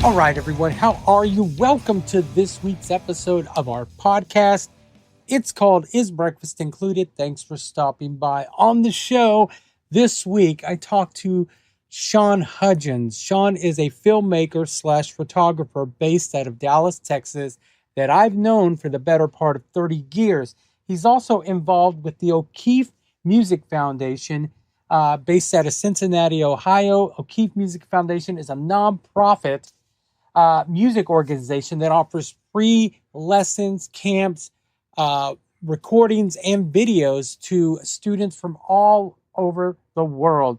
All right, everyone, how are you? Welcome to this week's episode of our podcast. It's called Is Breakfast Included? Thanks for stopping by. On the show this week, I talked to Shawn Hudgins. Shawn is a filmmaker slash photographer based out of Dallas, Texas, that I've known for the better part of 30 years. He's also involved with the O'Keefe Music Foundation, based out of Cincinnati, Ohio. O'Keefe Music Foundation is a nonprofit music organization that offers free lessons, camps, recordings, and videos to students from all over the world.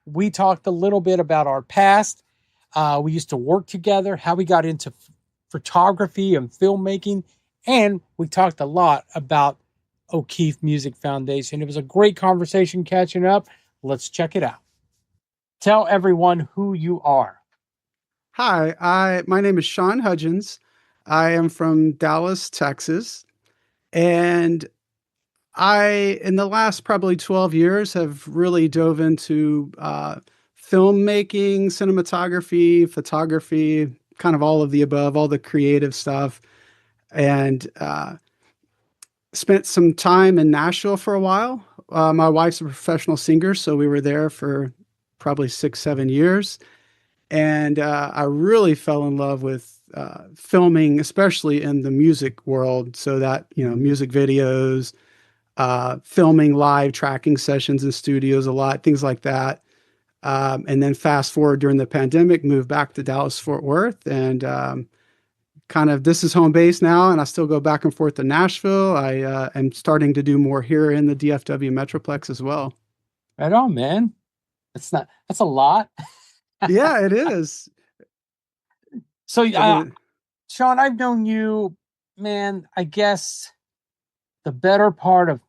We talked a little bit about our past. We used to work together, how we got into photography and filmmaking, and we talked a lot about O'Keefe Music Foundation. It was a great conversation catching up. Let's check it out. Tell everyone who you are. Hi, my name is Shawn Hudgins. I am from Dallas, Texas, and in the last probably 12 years, have really dove into filmmaking, cinematography, photography, kind of all of the above, all the creative stuff, and spent some time in Nashville for a while. My wife's a professional singer, so we were there for probably 6, 7 years. And I really fell in love with filming, especially in the music world. So that, music videos, filming live tracking sessions in studios a lot, things like that. And then fast forward during the pandemic, moved back to Dallas, Fort Worth, and kind of this is home base now. And I still go back and forth to Nashville. I am starting to do more here in the DFW Metroplex as well. Right on, man. That's a lot. Yeah, it is. So, Shawn, I've known you, man, I guess the better part of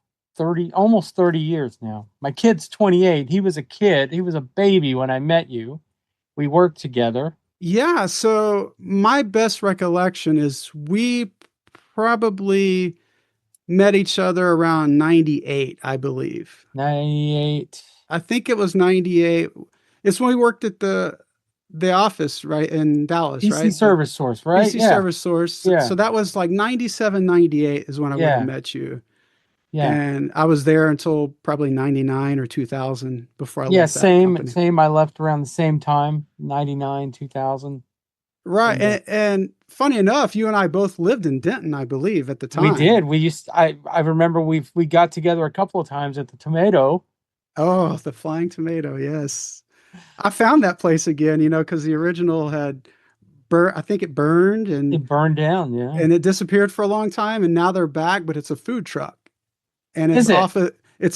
almost 30 years now. My kid's 28. He was a kid. He was a baby when I met you. We worked together. Yeah. So my best recollection is we probably met each other around 98, I believe. 98. I think it was 98. It's when we worked at the office, right, in Dallas, PC right? Service Source, right? PC Service Source. Yeah. So that was like 97, 98 is when I would have met you. Yeah. And I was there until probably 99 or 2000 before I left that company. Same. I left around the same time, 99, 2000. Right. And funny enough, you and I both lived in Denton, I believe, at the time. We did. I remember we got together a couple of times at the Tomato. Oh, the Flying Tomato, yes. I found that place again, because the original had I think it burned and it burned down, yeah. And it disappeared for a long time, and now they're back, but it's a food truck. And it's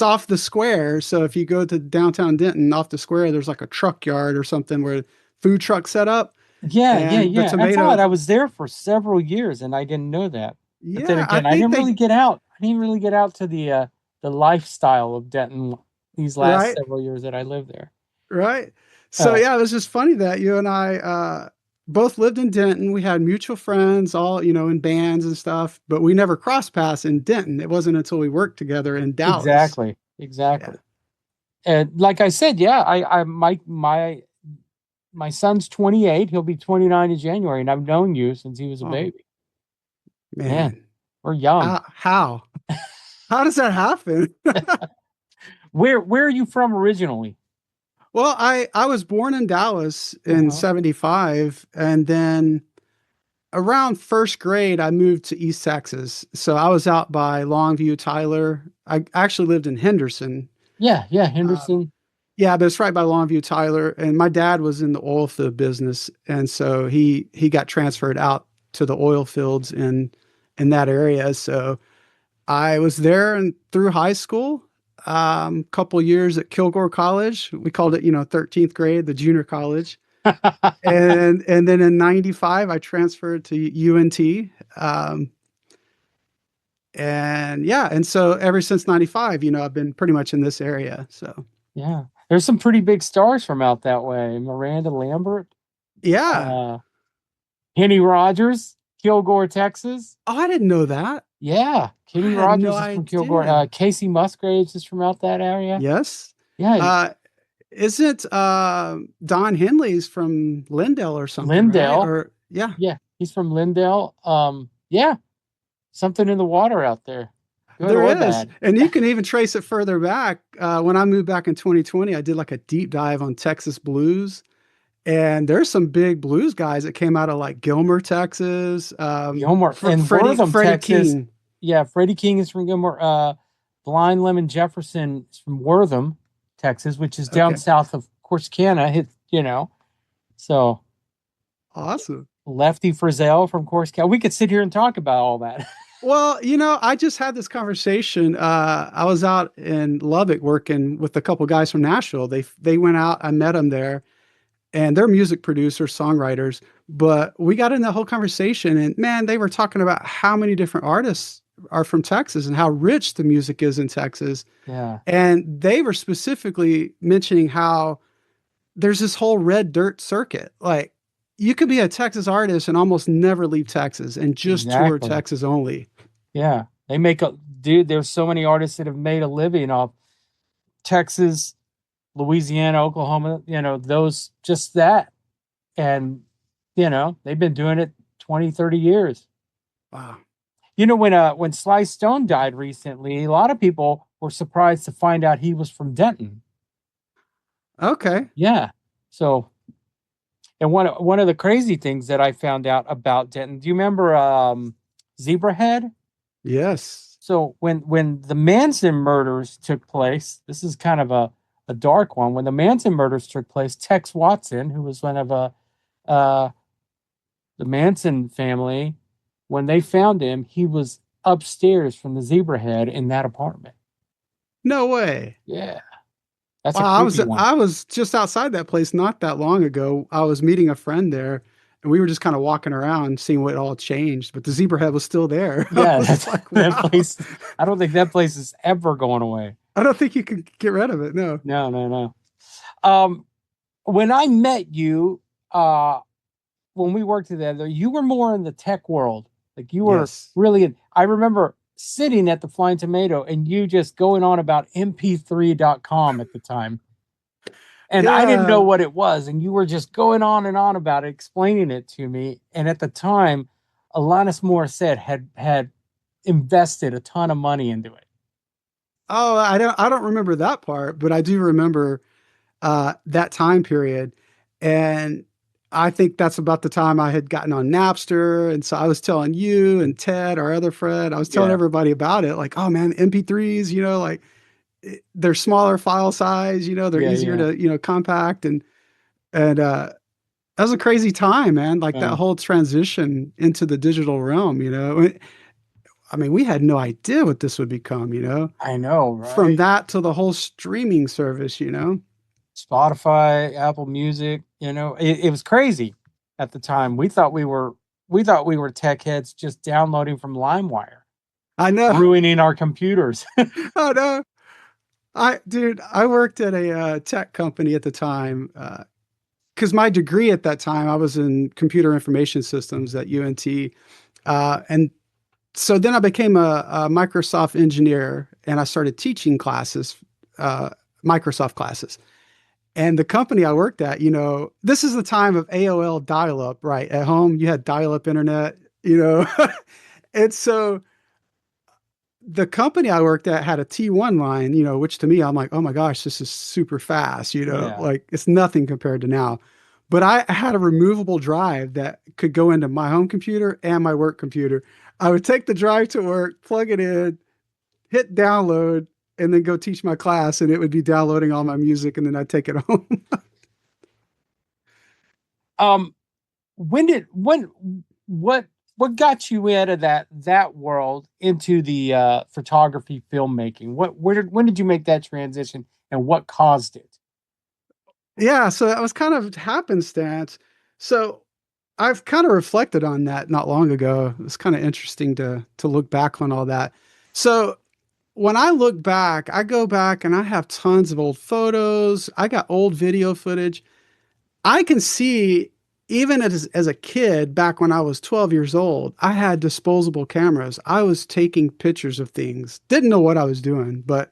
off the square. So if you go to downtown Denton, off the square, there's like a truck yard or something where food trucks set up. Yeah. I thought I was there for several years and I didn't know that. Yeah, but then again, I didn't really get out. I didn't really get out to the lifestyle of Denton these last several years that I lived there. Right. So yeah, it was just funny that you and I both lived in Denton. We had mutual friends, all, in bands and stuff, but we never crossed paths in Denton. It wasn't until we worked together in Dallas. Exactly. Yeah. And like I said, yeah, my son's 28. He'll be 29 in January, and I've known you since he was a baby. Man, we're young. How does that happen? Where are you from originally? Well, I was born in Dallas in 75, and then around first grade, I moved to East Texas. So I was out by Longview, Tyler. I actually lived in Henderson. Yeah, Henderson. Yeah, but it's right by Longview, Tyler. And my dad was in the oil field business, and so he got transferred out to the oil fields in that area. So I was there and through high school. Couple years at Kilgore College. We called it, 13th grade, the junior college. and then in 95, I transferred to UNT. And so ever since 95, I've been pretty much in this area. So yeah, there's some pretty big stars from out that way. Miranda Lambert. Yeah. Kenny Rogers, Kilgore, Texas. Oh, I didn't know that. Yeah, Kenny Rogers is from Kilgore. Casey Musgraves is from out that area. Yes. Yeah. Isn't Don Henley's from Lindale or something, right? Lindale. Or yeah, Yeah, he's from Lindale. Yeah, something in the water out there, good there or is. bad. And you can even trace it further back. When I moved back in 2020, I did like a deep dive on Texas blues. And there's some big blues guys that came out of like Gilmer, Texas. Gilmore and Wortham, Freddie Texas. King. Yeah, Freddie King is from Gilmore. Blind Lemon Jefferson is from Wortham, Texas, which is down Okay, south of Corsicana. So awesome. Lefty Frizzell from Corsicana. We could sit here and talk about all that. Well, I just had this conversation. I was out in Lubbock working with a couple guys from Nashville. They went out. I met them there, and they're music producers, songwriters. But we got in the whole conversation, and man, they were talking about how many different artists are from Texas and how rich the music is in Texas. Yeah, And they were specifically mentioning how there's this whole red dirt circuit. Like you could be a Texas artist and almost never leave Texas and just tour exactly. Texas only. Yeah, they make a dude. There's so many artists that have made a living off Texas, Louisiana, Oklahoma. Those just that, and they've been doing it 20, 30 years. Wow. When Sly Stone died recently, a lot of people were surprised to find out he was from Denton. Okay. Yeah. So, and one of the crazy things that I found out about Denton, do you remember Zebrahead? Yes. So when the Manson murders took place, this is kind of a dark one. When the Manson murders took place, Tex Watson, who was one of uh the Manson family, when they found him, he was upstairs from the Zebrahead in that apartment. No way. Yeah. That's Wow, a I was creepy one. I was just outside that place not that long ago. I was meeting a friend there, and we were just kind of walking around, seeing what all changed. But the zebra head was still there. I Yeah, was like, that wow. place. I don't think that place is ever going away. I don't think you can get rid of it. No. No, no, no. Um, when I met you, when we worked together, you were more in the tech world. Like you were Yes. really in. I remember sitting at the Flying Tomato and you just going on about mp3.com at the time. And I didn't know Yeah. what it was. And you were just going on and on about it, explaining it to me. And at the time, Alanis Morissette had invested a ton of money into it. Oh, I don't remember that part, but I do remember that time period. And I think that's about the time I had gotten on Napster. And so I was telling you and Ted, our other friend, I was telling Yeah, everybody about it. Like, oh man, MP3s, like they're smaller file size, they're yeah, easier yeah. to, compact. And that was a crazy time, man. Like that Um, whole transition into the digital realm. I mean, we had no idea what this would become. I know, From right? that to the whole streaming service. Spotify, Apple Music, it was crazy at the time. We thought we were tech heads just downloading from LimeWire, I know. ruining our computers. Oh no. Dude, I worked at a tech company at the time because my degree at that time, I was in computer information systems at UNT. And so then I became a Microsoft engineer and I started teaching classes, uh, Microsoft classes. And the company I worked at, this is the time of AOL dial up, right? At home, you had dial up internet. And so the company I worked at had a T1 line, which to me, I'm like, oh my gosh, this is super fast. Yeah. Like it's nothing compared to now. But I had a removable drive that could go into my home computer and my work computer. I would take the drive to work, plug it in, hit download, and then go teach my class, and it would be downloading all my music, and then I'd take it home. Um, what got you out of that world into the photography filmmaking? When did you make that transition and what caused it? Yeah, so that was kind of happenstance. So I've kind of reflected on that not long ago. It's kind of interesting to look back on all that. So when I look back, I go back and I have tons of old photos. I got old video footage. I can see even as a kid back when I was 12 years old, I had disposable cameras. I was taking pictures of things. Didn't know what I was doing, but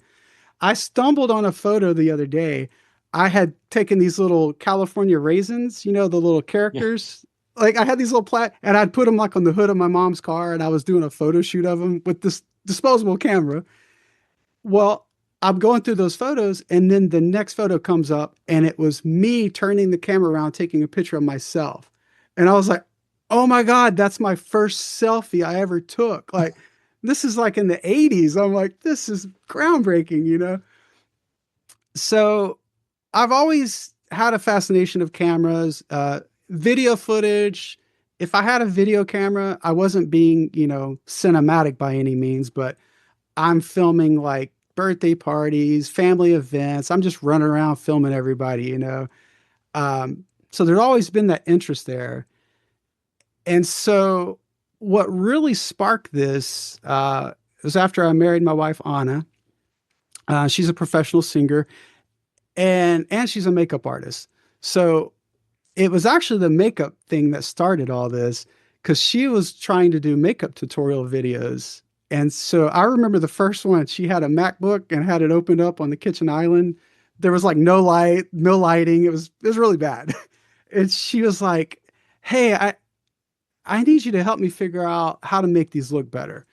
I stumbled on a photo the other day. I had taken these little California raisins, the little Yeah. characters. Like I had these little and I'd put them like on the hood of my mom's car, and I was doing a photo shoot of them with this disposable camera. Well, I'm going through those photos, and then the next photo comes up, and it was me turning the camera around, taking a picture of myself. And I was like, oh my God, that's my first selfie I ever took. Like, this is like in the 80s. I'm like, this is groundbreaking. So I've always had a fascination of cameras, video footage. If I had a video camera, I wasn't being, cinematic by any means, but I'm filming like birthday parties, family events. I'm just running around filming everybody. So there's always been that interest there. And so what really sparked this was after I married my wife, Anna. She's a professional singer and she's a makeup artist. So it was actually the makeup thing that started all this because she was trying to do makeup tutorial videos. And so I remember the first one, she had a MacBook and had it opened up on the kitchen island. There was like no light, no lighting. It was really bad. And she was like, "Hey, I need you to help me figure out how to make these look better."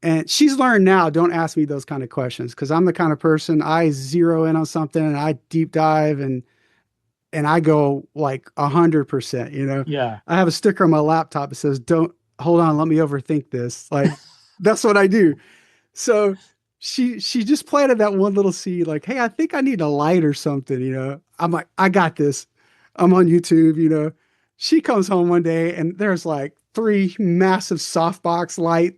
And she's learned now, don't ask me those kind of questions because I'm the kind of person I zero in on something and I deep dive and I go like 100%. Yeah. I have a sticker on my laptop that says, "Don't hold on, let me overthink this." Like that's what I do. So she just planted that one little seed, like, "Hey, I think I need a light or something." I'm like, "I got this." I'm on YouTube. She comes home one day and there's like three massive softbox light,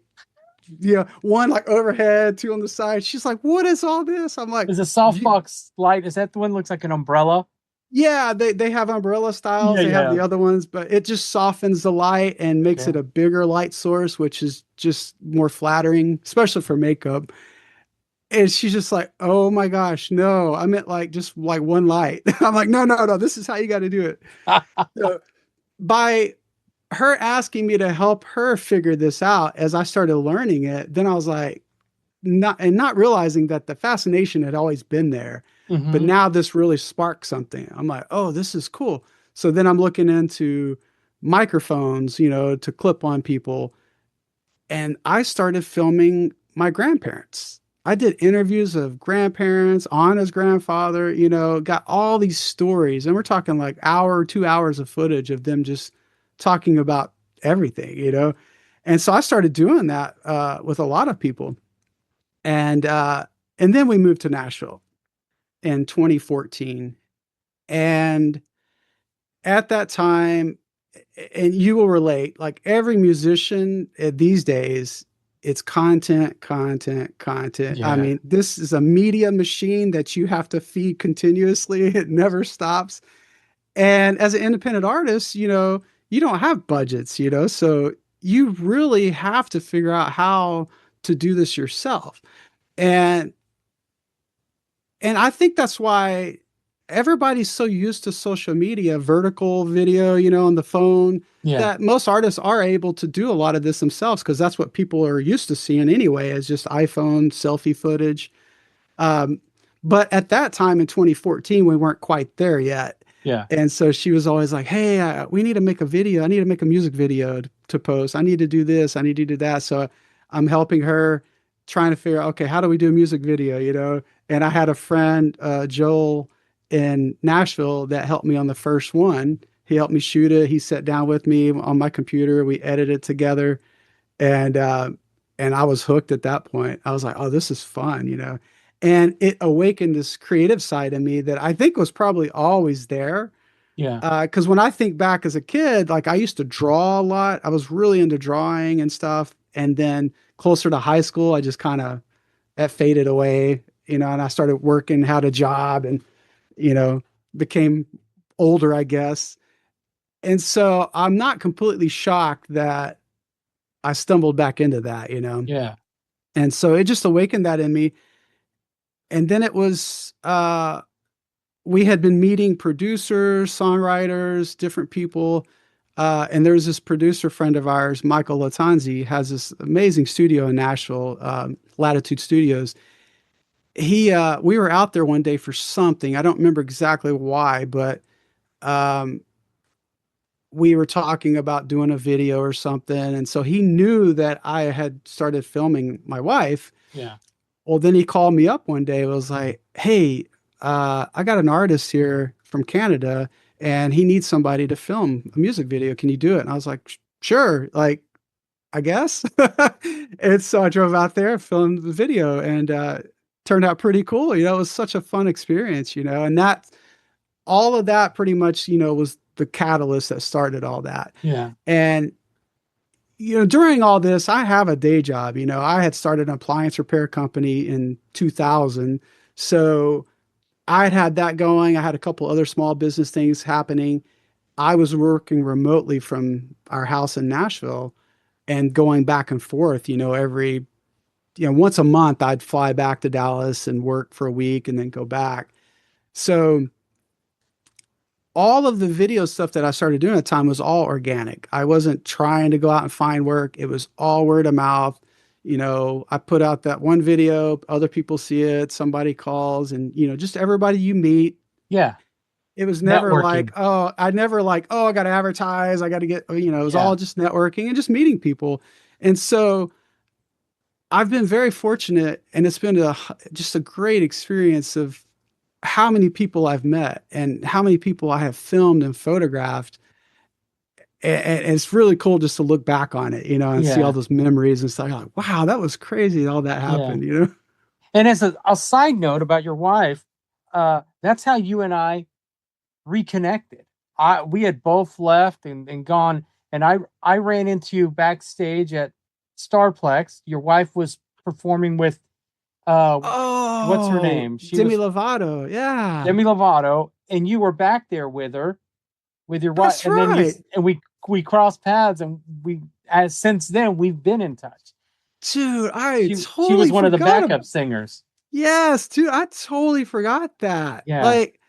one like overhead, two on the side. She's like, "What is all this?" I'm like, Is a softbox light? Is that the one that looks like an umbrella? yeah, they have umbrella styles. Yeah, They have yeah. the other ones, but it just softens the light and makes Okay. it a bigger light source, which is just more flattering, especially for makeup. And she's just like, "Oh my gosh, no, I meant like just like one light." I'm like, "No, no, no, this is how you got to do it." So by her asking me to help her figure this out as I started learning it, then I was like, not realizing that the fascination had always been there, but Hmm. now this really sparked something. I'm like, "Oh, this is cool." So then I'm looking into microphones, to clip on people, and I started filming my grandparents. I did interviews of grandparents, Anna's grandfather, got all these stories, and we're talking like hour, 2 hours of footage of them just talking about everything. And so I started doing that with a lot of people and and then we moved to Nashville in 2014. And at that time, and you will relate, like every musician these days, it's content, content, content. I Yeah. mean, this is a media machine that you have to feed continuously. It never stops. And as an independent artist, you don't have budgets. So you really have to figure out how to do this yourself. And And I think that's why everybody's so used to social media, vertical video, on the phone, Yeah. that most artists are able to do a lot of this themselves because that's what people are used to seeing anyway, is just iPhone selfie footage. Um, but at that time in 2014, we weren't quite there yet. Yeah. And so she was always like, "Hey, we need to make a video. I need to make a music video to post. I need to do this. I need to do that." So I'm helping her trying to figure out, okay, how do we do a music video? And I had a friend, Joel in Nashville, that helped me on the first one. He helped me shoot it. He sat down with me on my computer. We edited it together and I was hooked at that point. I was like, "Oh, this is fun." And it awakened this creative side in me that I think was probably always there. Yeah. Because when I think back as a kid, like I used to draw a lot. I was really into drawing and stuff. And then closer to high school, I just kind of that faded away, and I started working, had a job, and you know became older, I guess. And so I'm not completely shocked that I stumbled back into that. Yeah. And so it just awakened that in me. And then it was we had been meeting producers, songwriters, different people. And there was this producer friend of ours, Michael Latanzi, has this amazing studio in Nashville, Latitude Studios. we were out there one day for something. I don't remember exactly why, but um, we were talking about doing a video or something. And so he knew that I had started filming my wife. Yeah. Well, then he called me up one day. It was like, hey, I got an artist here from Canada and he needs somebody to film a music video. Can you do it? And I was like, sure. Like, I guess. And so I drove out there, filmed the video, and turned out pretty cool. It was such a fun experience, and that all of that pretty much, was the catalyst that started all that. Yeah. And during all this, I have a day job. I had started an appliance repair company in 2000. So I'd had that going. I had a couple other small business things happening. I was working remotely from our house in Nashville and going back and forth, once a month, I'd fly back to Dallas and work for a week and then go back. So all of the video stuff that I started doing at the time was all organic. I wasn't trying to go out and find work. It was all word of mouth. I put out that one video, other people see it, somebody calls, and just everybody you meet. Yeah. It was never like, Networking. oh, I got to advertise, I got to get, it was Yeah. all just networking and just meeting people. And so I've been very fortunate, and it's been just a great experience of how many people I've met and how many people I have filmed and photographed. And it's really cool just to look back on it, and see all Yeah. those memories and stuff. You're like, wow, that was crazy. All that Yeah. happened. And as a side note about your wife, that's how you and I reconnected. We had both left and gone, and I ran into you backstage at Starplex. Your wife was performing with uh what's her Oh, name? She Demi was Lovato. Yeah, Demi Lovato, and you were back there with her, with your wife, that's and then right. we crossed paths, and we as since then we've been in touch. Dude, I She was totally one of the forgot. backup singers. Yes, dude, I totally forgot that. Yeah, Like,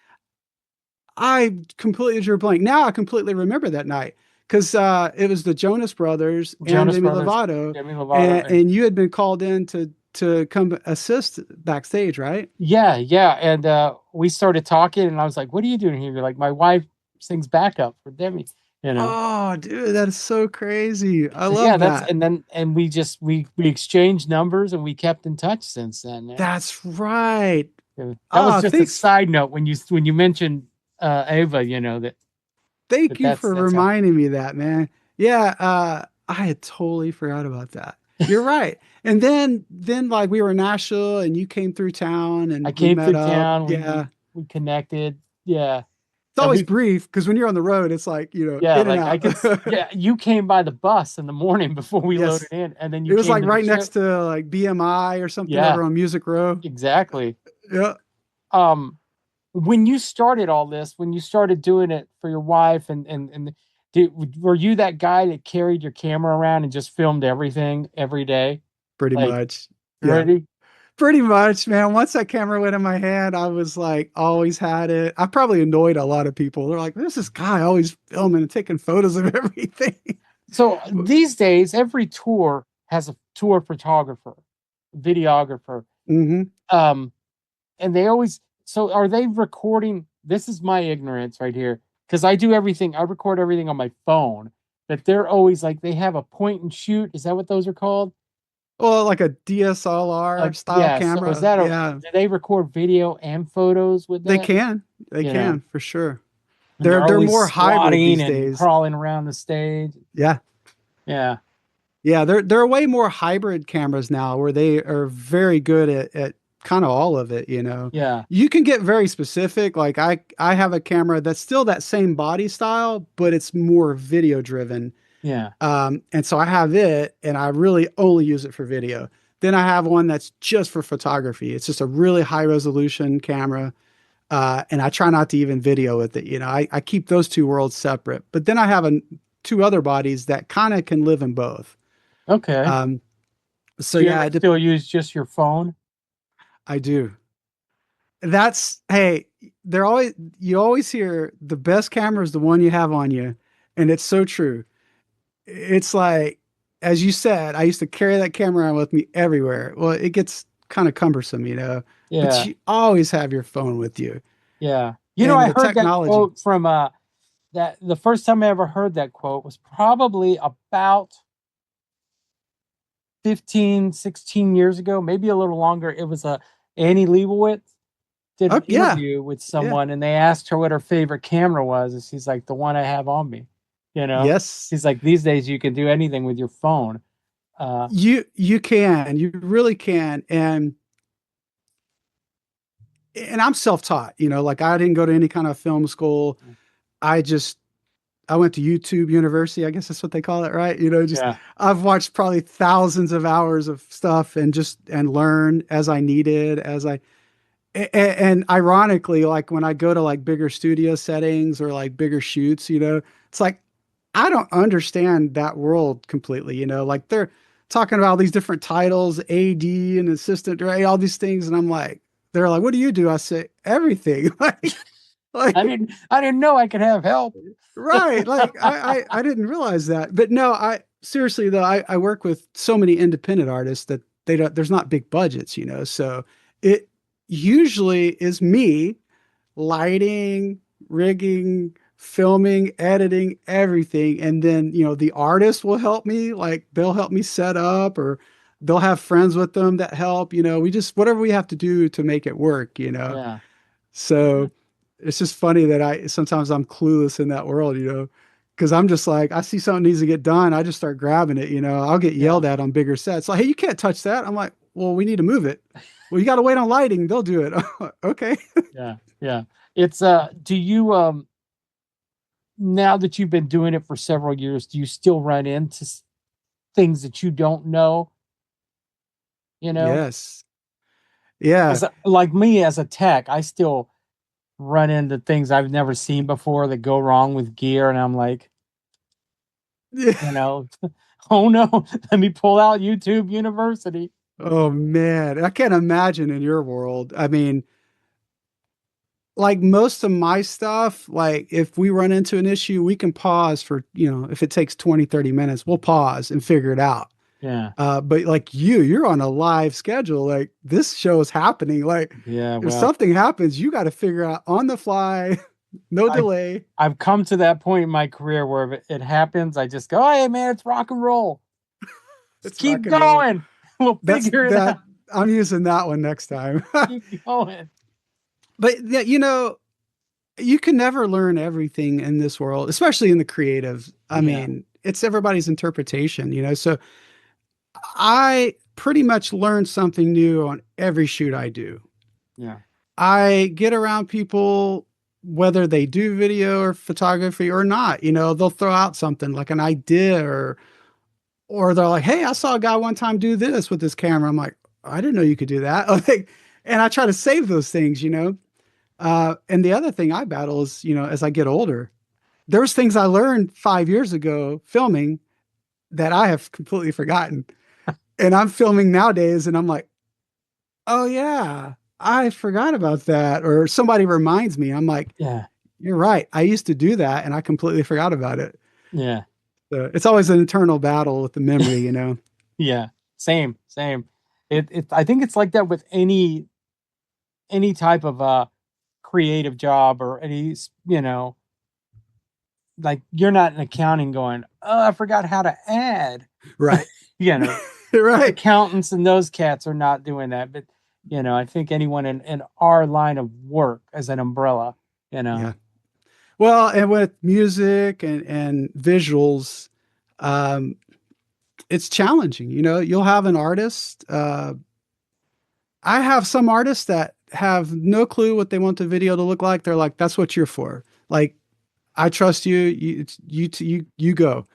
I completely drew a blank. Now I completely remember that night because it was the Jonas Brothers and Jonas Demi Brothers, Lovato, Demi Lovato, and and you had been called in to come assist backstage, right? yeah, yeah, and we started talking, and I was like, "What are you doing here?" You're like, "My wife sings backup for Demi," you know. Oh, dude, that is so crazy. I So yeah, love that's that. and then and we just we exchanged numbers and we kept in touch since then. Yeah. That's right. That was Ah, just a thanks. side note when you mentioned Ava, Thank you for that's how. reminding me of that, man. Yeah, I had totally forgot about that. You're right. And then like we were in Nashville and you came through town I and we came met through up. town. Yeah. We connected. Yeah, It's and always we brief because when you're on the road, it's like, yeah in and like I out. could yeah you came by the bus in the morning before we loaded Yes. in, and then you It was came like to the right show. next to like BMI or something Yeah, over on Music Row. exactly. Yeah, Um, when you started all this, when you started doing it for your wife, and were you that guy that carried your camera around and just filmed everything every day? pretty Like, much. Yeah. ready? Pretty much, man. Once that camera went in my hand, I was like, always had it. I probably annoyed a lot of people. They're like, "There's this guy always filming and taking photos of everything." So these days, every tour has a tour photographer, videographer. Hmm. Um, and they always so are they recording? This is my ignorance right here, because I do everything, I record everything on my phone. But they're always like they have a point and shoot. Is that what those are called? Well, like a DSLR style Yeah. So is camera. that a Yeah, do they record video and photos with they that? can. They You know, can for sure. and they're They're always more hybrid squatting these and days. crawling around the stage. Yeah. Yeah. Yeah, they're way more hybrid cameras now where they are very good at kind of all of it. Yeah. You can get very specific. Like I have a camera that's still that same body style, but it's more video driven. Yeah. And so I have it and I really only use it for video. Then I have one that's just for photography. It's just a really high resolution camera. And I try not to even video with it. I keep those two worlds separate. But then I have two other bodies that kind of can live in both. Okay. Um, so Do you yeah, ever still use just your phone? I do. That's hey, they're always you always hear the best camera is the one you have on you, and it's so true. It's like as you said, I used to carry that camera around with me everywhere. Well, it gets kind of cumbersome, but Yeah. you always have your phone with you. Yeah. And I the heard that technology. quote from that the first time I ever heard that quote was probably about 15, 16 years ago, maybe a little longer. It was Annie Leibovitz did Oh, an yeah. interview with Yeah. someone and they asked her what her favorite camera was. And she's like, the one I have on me. You know, Yes. she's like, these days you can do anything with your phone. Uh, You can. You really can. And I'm self-taught, like I didn't go to any kind of film school. I just I went to YouTube University. I guess that's what they call it, right? Just yeah, I've watched probably thousands of hours of stuff and learn as I needed, and ironically, like when I go to like bigger studio settings or like bigger shoots, it's like I don't understand that world completely, like they're talking about all these different titles, AD and assistant director, all these things, and I'm like, they're like, what do you do? I say everything. like I didn't know I could have help. Right. Like I didn't realize that. But no, I seriously though, I work with so many independent artists that there's not big budgets, So it usually is me lighting, rigging, filming, editing, everything. And then, the artist will help me, like they'll help me set up or they'll have friends with them that help, we just whatever we have to do to make it work. Yeah, So it's just funny that I sometimes I'm clueless in that world, because I'm just like, I see something needs to get done. I just start grabbing it, I'll get yeah, yelled at on bigger sets. Like, hey, you can't touch that. I'm like, well, we need to move it. Well, you got to wait on lighting. They'll do it. Okay. yeah, yeah. It's do you now that you've been doing it for several years, do you still run into things that you don't know? You know, Yes. Yeah. because like me as a tech, I still run into things I've never seen before that go wrong with gear, and I'm like, you know, oh no, let me pull out YouTube University. Oh man, I can't imagine in your world. I mean, like most of my stuff, like if we run into an issue, we can pause for, if it takes 20, 30 minutes, we'll pause and figure it out. Yeah, But like you're on a live schedule. Like this show is happening. Like yeah. if Well, something happens, you got to figure out on the fly, no I delay. I've come to that point in my career where if it happens, I just go, "Hey, man, it's rock and roll. Just It's keep rock and roll. going. We'll That's figure it that. out. I'm using that one next time. Keep going." But yeah, you can never learn everything in this world, especially in the creative. I Yeah, mean, it's everybody's interpretation. So I pretty much learn something new on every shoot I do. yeah, I get around people, whether they do video or photography or not, they'll throw out something like an idea or they're like, hey, I saw a guy one time do this with this camera. I'm like, I didn't know you could do that. Like, and I try to save those things. And the other thing I battle is, as I get older, there's things I learned 5 years ago filming that I have completely forgotten. And I'm filming nowadays and I'm like, oh yeah, I forgot about that. Or somebody reminds me, I'm like, yeah, you're right. I used to do that and I completely forgot about it. yeah, So it's always an internal battle with the memory. yeah. Same, same. It. I think it's like that with any type of creative job or any like you're not in accounting going, oh, I forgot how to add. Right. you know, Right. accountants and those cats are not doing that. But I think anyone in our line of work as an umbrella, you know, Yeah. Well, and with music and visuals, um, it's challenging. You'll have an artist. I have some artists that have no clue what they want the video to look like. They're like, "That's what you're for." Like, I trust you. You go.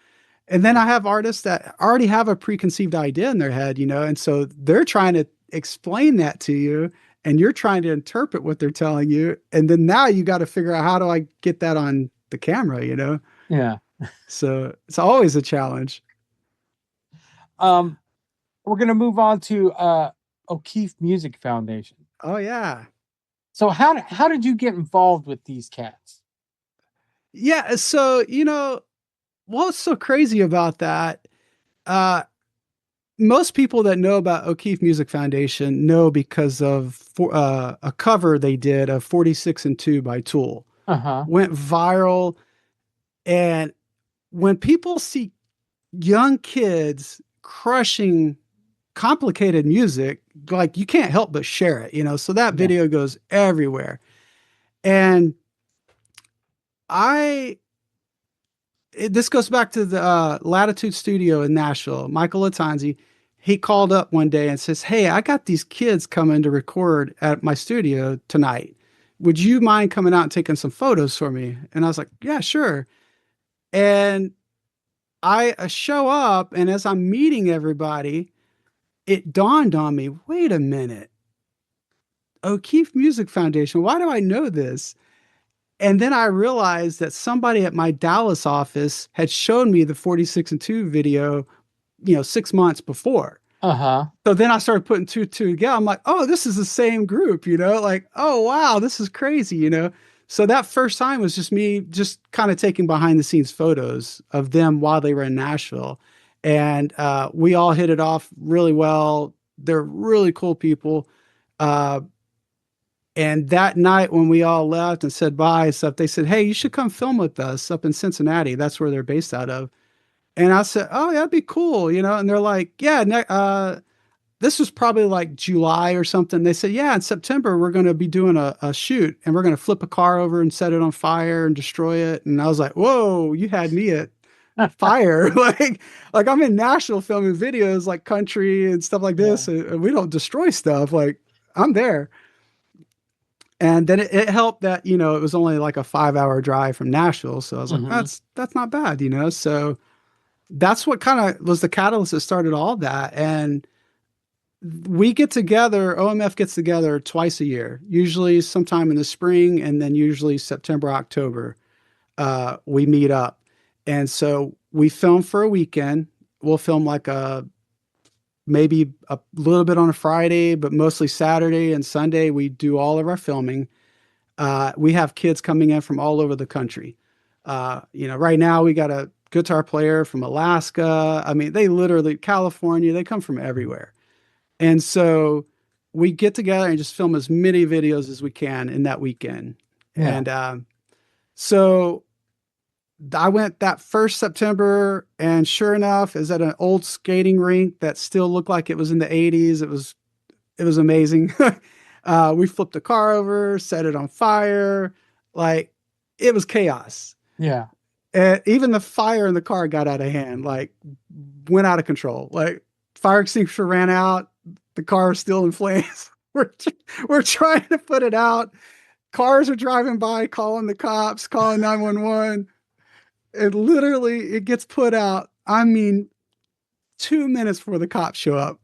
And then I have artists that already have a preconceived idea in their head, and so they're trying to explain that to you, and you're trying to interpret what they're telling you, and then now you got to figure out how do I get that on the camera. yeah. So it's always a challenge. Um, we're gonna move on to O'Keefe Music Foundation. Oh yeah. So how did you get involved with these cats? Yeah, so what's so crazy about that? Uh most people that know about O'Keefe Music Foundation know because of a cover they did of 46 and 2 by Tool. Uh-huh. Went viral. And when people see young kids crushing complicated music, like you can't help but share it, you know? So that Yeah. video goes everywhere. And I, this goes back to the Latitude Studio in Nashville. Michael Latanzi, he called up one day and says, "Hey, I got these kids coming to record at my studio tonight. Would you mind coming out and taking some photos for me?" And I was like, "Yeah, sure." And I show up, and as I'm meeting everybody, it dawned on me, wait a minute, O'Keefe Music Foundation, why do I know this? And then I realized that somebody at my Dallas office had shown me the 46 and 2 video, 6 months before. Uh-huh. So then I started putting two together. I'm like, oh, this is the same group, like, oh, wow, this is crazy. So that first time was just me just kind of taking behind the scenes photos of them while they were in Nashville. And we all hit it off really well. They're really cool people. Uh, and that night when we all left and said bye and stuff, they said, "Hey, you should come film with us up in Cincinnati." That's where they're based out of. And I said, "Oh, yeah, that'd be cool. And they're like, "Yeah, this was probably like July or something." They said, "Yeah, in September, we're going to be doing a shoot and we're going to flip a car over and set it on fire and destroy it." And I was like, "Whoa, you had me at fire." like I'm in Nashville filming videos like country and stuff like Yeah. this. And we don't destroy stuff. Like I'm there. And then it helped that, it was only like a 5-hour drive from Nashville. So I was like, Mm-hmm. that's not bad. So that's what kind of was the catalyst that started all that. And we get together, OMF gets together twice a year, usually sometime in the spring, and then usually September, October. We meet up. And so we film for a weekend. We'll film like maybe a little bit on a Friday, but mostly Saturday and Sunday. We do all of our filming. We have kids coming in from all over the country. Right now we got a guitar player from Alaska. I mean, they literally, California, they come from everywhere. And so we get together and just film as many videos as we can in that weekend. Yeah. And so I went that first September, and sure enough, is at an old skating rink that still looked like it was in the 80s. It was amazing. We flipped a car over, set it on fire. Like it was chaos. Yeah. And even the fire in the car got out of hand, like went out of control. Like fire extinguisher ran out. The car is still in flames. We're trying to put it out. Cars are driving by, calling the cops, calling 911. And literally it gets put out. I mean, 2 minutes before the cops show up.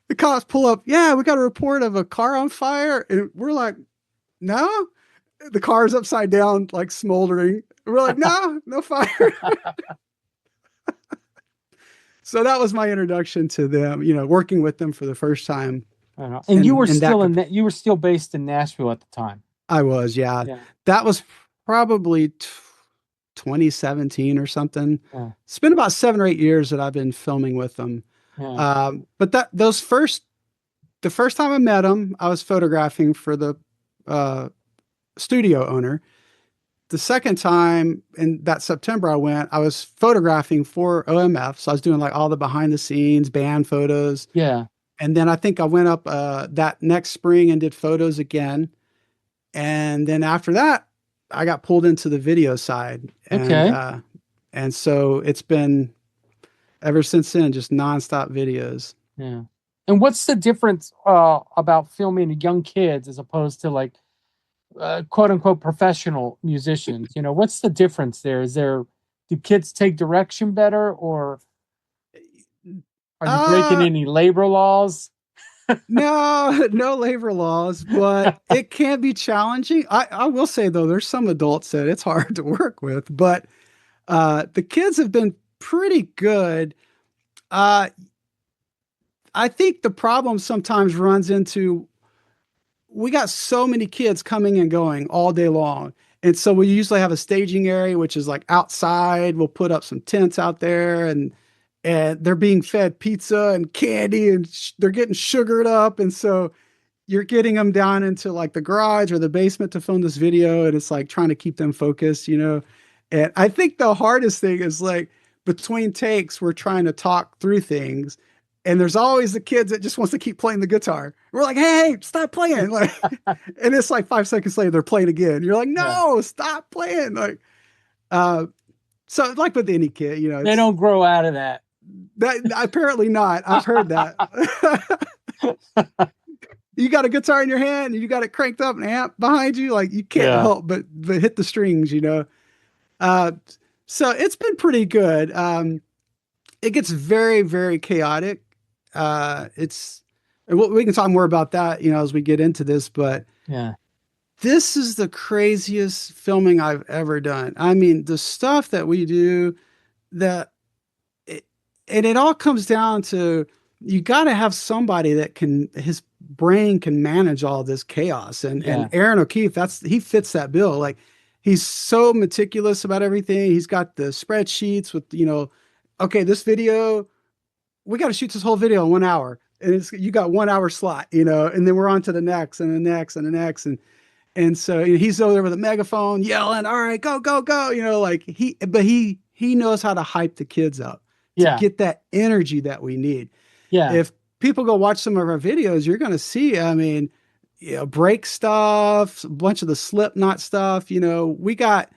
The cops pull up. "Yeah, we got a report of a car on fire." And we're like, "No." The car's upside down, like smoldering. We're like, "No, no fire." So that was my introduction to them, working with them for the first time. I don't know. And you And were and that still you were still based in Nashville at the time. I was, yeah. Yeah. That was probably 2017 or something. Yeah. It's been about 7 or 8 years that I've been filming with them. Yeah. But the first time I met him, I was photographing for the uh, studio owner. The second time in that September I was photographing for OMF. So I was doing like all the behind the scenes band photos. Yeah. And then I think I went up that next spring and did photos again. And then after that, I got pulled into the video side. Okay. And so it's been ever since then, just nonstop videos. Yeah. And what's the difference about filming young kids as opposed to like quote unquote professional musicians? What's the difference there? Do kids take direction better, or are you breaking Uh, any labor laws? no, no labor laws, but it can be challenging. I will say though, there's some adults that it's hard to work with, but the kids have been pretty good. Uh, I think the problem sometimes runs into we got so many kids coming and going all day long. And so we usually have a staging area, which is like outside. We'll put up some tents out there and they're being fed pizza and candy, and they're getting sugared up. And so you're getting them down into like the garage or the basement to film this video, and it's like trying to keep them focused, you know. And I think the hardest thing is like between takes, we're trying to talk through things, and there's always the kids that just wants to keep playing the guitar. We're like, hey, stop playing. Like, and it's like 5 seconds later, they're playing again. You're like, Yeah. no, stop playing. Like, uh, so like with any kid, you know, They it's don't grow out of that. that apparently not. I've heard that. You got a guitar in your hand and you got it cranked up and amp behind you, like you can't Yeah. help but hit the strings, you know. Uh, so it's been pretty good. It gets very, very chaotic. It's and we can talk more about that, you know, as we get into this. But Yeah. this is the craziest filming I've ever done. I mean, the stuff that we do, that it, and it all comes down to you got to have somebody that can his brain can manage all this chaos. And Yeah. Aaron O'Keefe, he fits that bill. Like he's so meticulous about everything. He's got the spreadsheets with, you know, okay, this video, we got to shoot this whole video in 1 hour, and it's you got 1 hour slot, you know, and then we're on to the next and the next and the next. And so he's over there with a megaphone yelling, all right, go, go, go. You know, like he knows how to hype the kids up to Yeah. get that energy that we need. Yeah. If people go watch some of our videos, you're going to see, I mean, you know, break stuff, a bunch of the Slipknot stuff. You know, we got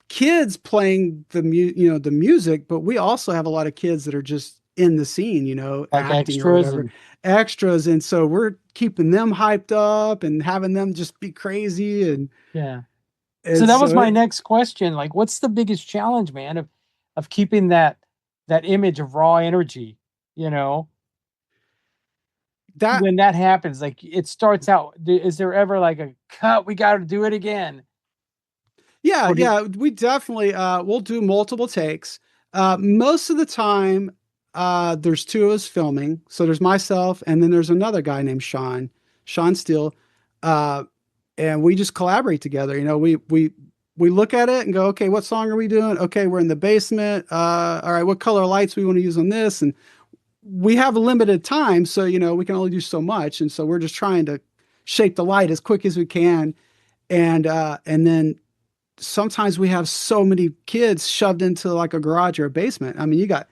kids playing the music, but we also have a lot of kids that are just in the scene, you know, Like acting or extras whatever, and extras. And so we're keeping them hyped up and having them just be crazy. yeah. So And that was so my next question. Like, what's the biggest challenge, man, of keeping that image of raw energy, you know, that when that happens, like it starts out, is there ever like a cut, we got to do it again? Yeah, Or do yeah, we definitely we'll do multiple takes. Most of the time, there's two of us filming. So there's myself, and then there's another guy named Sean Steele, uh, and we just collaborate together. You know, we look at it and go, okay, what song are we doing? Okay, we're in the basement. All right, what color lights we want to use on this? And we have a limited time, so you know we can only do so much, and so we're just trying to shape the light as quick as we can, and then sometimes we have so many kids shoved into like a garage or a basement. I mean, you got,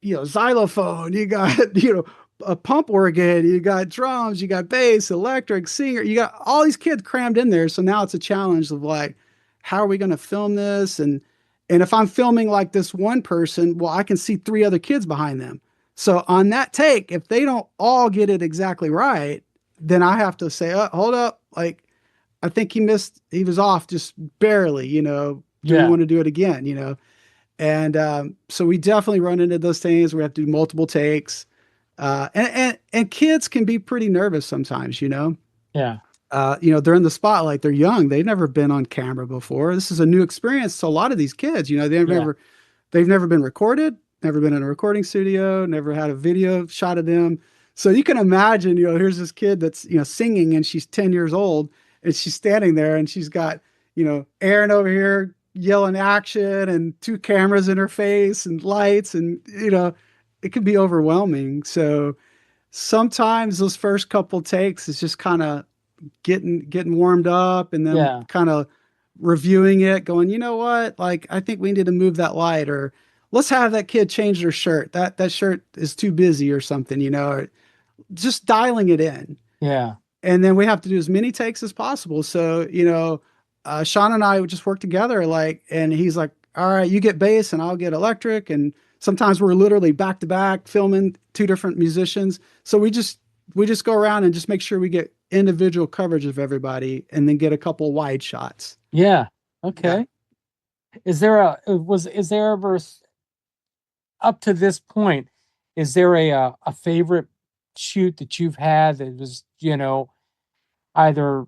you know, xylophone, you got, you know, a pump organ, you got drums, you got bass, electric, singer, you got all these kids crammed in there. So now it's a challenge of like, how are we going to film this? And if I'm filming like this one person, well, I can see three other kids behind them. So on that take, if they don't all get it exactly right, then I have to say, hold up, like I think he was off just barely, you know. Do we yeah. want to do it again, you know? And so we definitely run into those things. We have to do multiple takes. And kids can be pretty nervous sometimes, you know. Yeah. You know, they're in the spotlight, they're young, they've never been on camera before. This is a new experience to a lot of these kids, you know, Yeah. they've never been recorded, never been in a recording studio, never had a video shot of them. So you can imagine, you know, here's this kid that's, you know, singing and she's 10 years old and she's standing there and she's got, you know, Aaron over here yelling action and two cameras in her face and lights and, you know, it can be overwhelming. So sometimes those first couple takes is just kind of getting warmed up and then Yeah. kind of reviewing it, going, you know what, like I think we need to move that light, or let's have that kid change their shirt. That shirt is too busy or something, you know, or just dialing it in. Yeah. And then we have to do as many takes as possible. So, you know, Sean and I would just work together, like, and he's like, all right, you get bass and I'll get electric. And sometimes we're literally back to back filming two different musicians. So we just go around and just make sure we get individual coverage of everybody and then get a couple wide shots. Yeah. Yeah. Okay. Is there ever up to this point, is there a favorite shoot that you've had that was, you know, either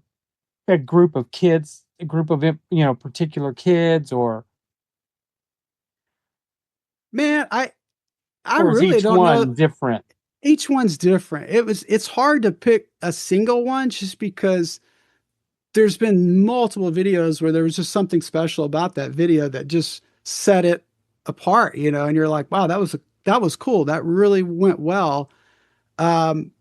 a group of kids, a group of, you know, particular kids, Man, I or is really each don't know. one different? Each one's different. It's hard to pick a single one just because there's been multiple videos where there was just something special about that video that just set it apart, and you're like, wow, that was cool. That really went well. Um,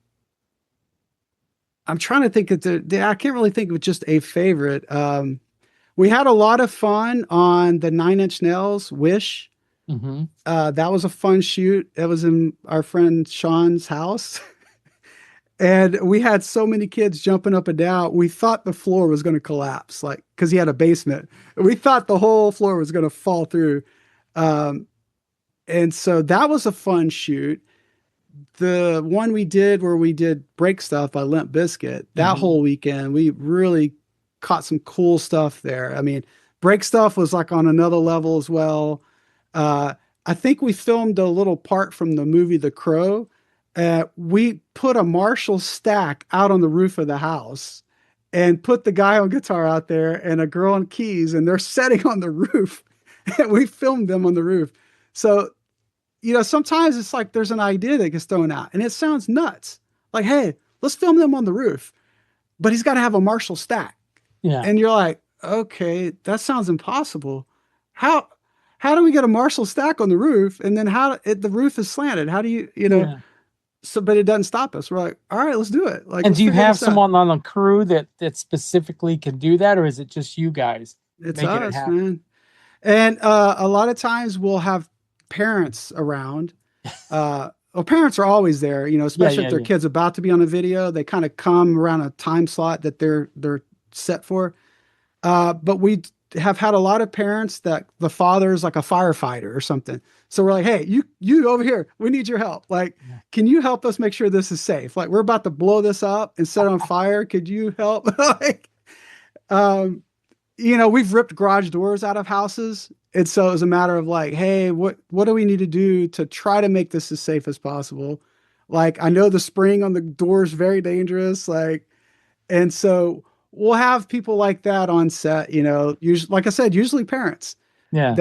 I'm trying to think of I can't really think of just a favorite. We had a lot of fun on the Nine Inch Nails Wish. Mm-hmm. That was a fun shoot. That was in our friend Sean's house. And we had so many kids jumping up and down. We thought the floor was going to collapse, like, because he had a basement. We thought the whole floor was going to fall through. Um, and so that was a fun shoot. The one we did where we did Break Stuff by Limp Bizkit, that Mm-hmm. whole weekend, we really caught some cool stuff there. I mean, Break Stuff was like on another level as well. Uh, I think we filmed a little part from the movie The Crow. We put a Marshall stack out on the roof of the house and put the guy on guitar out there and a girl on keys, and they're sitting on the roof. And we filmed them on the roof. So sometimes it's like there's an idea that gets thrown out and it sounds nuts. Like, hey, let's film them on the roof, but he's got to have a Marshall stack. Yeah. And you're like, okay, that sounds impossible. How how do we get a Marshall stack on the roof? And then the roof is slanted. How do Yeah. so, but it doesn't stop us. We're like, all right, let's do it. Like, And let's do you figure have this out. someone on the crew that specifically can do that, or is it just you guys It's making it us, happen? man. And a lot of times we'll have parents around. Well, parents are always there, Yeah, especially if yeah, their yeah. kid's about to be on a video. They kind of come around a time slot that they're set for. But we have had a lot of parents that the father's like a firefighter or something. So we're like, hey, you over here, we need your help. Like, Yeah. can you help us make sure this is safe? Like, we're about to blow this up and set it on fire. Could you help? Like, um, we've ripped garage doors out of houses. And so it was a matter of like, hey, what do we need to do to try to make this as safe as possible? Like, I know the spring on the door is very dangerous. Like, and so we'll have people like that on set, usually, like I said, usually parents Yeah.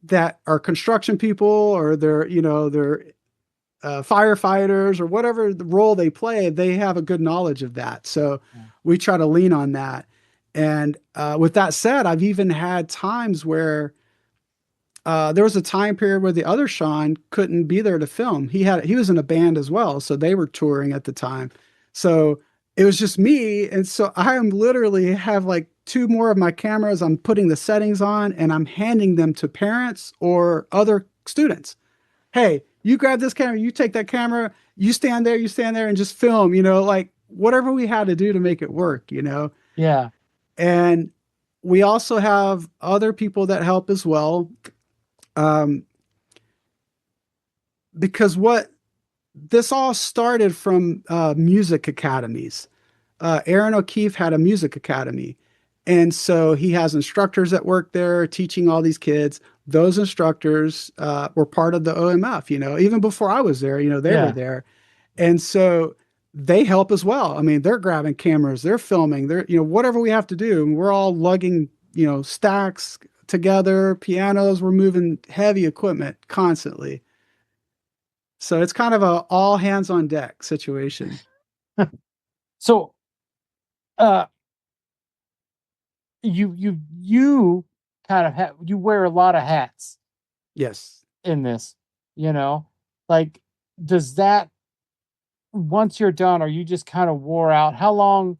that are construction people or they're firefighters or whatever the role they play, they have a good knowledge of that. So Yeah. we try to lean on that. And with that said, I've even had times where there was a time period where the other Shawn couldn't be there to film. He was in a band as well, so they were touring at the time. So it was just me, and so I am literally have like two more of my cameras. I'm putting the settings on, and I'm handing them to parents or other students. Hey, you grab this camera, you take that camera, you stand there, and just film. Like whatever we had to do to make it work. Yeah. And we also have other people that help as well. Um, because what this all started from music academies. Aaron O'Keefe had a music academy. And so he has instructors that work there teaching all these kids. Those instructors were part of the OMF, even before I was there, they were Yeah. there. And so they help as well. I mean, they're grabbing cameras, they're filming, whatever we have to do. And we're all lugging, stacks together, pianos, we're moving heavy equipment constantly. So it's kind of a all hands on deck situation. So, uh, you kind of have you wear a lot of hats Yes. in this, you know, like does that once you're done, are you just kind of wore out? How long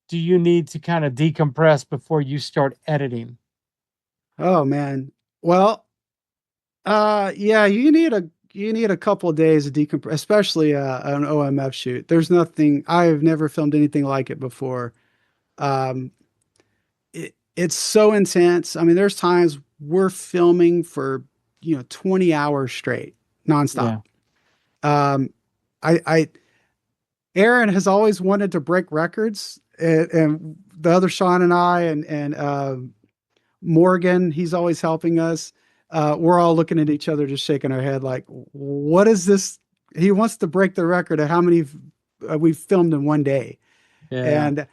do you need to kind of decompress before you start editing? Oh man. Well, yeah, you need a couple of days to decompress, especially an OMF shoot. There's nothing I've never filmed anything like it before. Um, it's so intense. I mean, there's times we're filming for 20 hours straight, nonstop. Yeah. Um, I Aaron has always wanted to break records, and the other Sean and I and Morgan, he's always helping us. We're all looking at each other, just shaking our head, like, what is this? He wants to break the record of how many we've filmed in one day. Yeah. And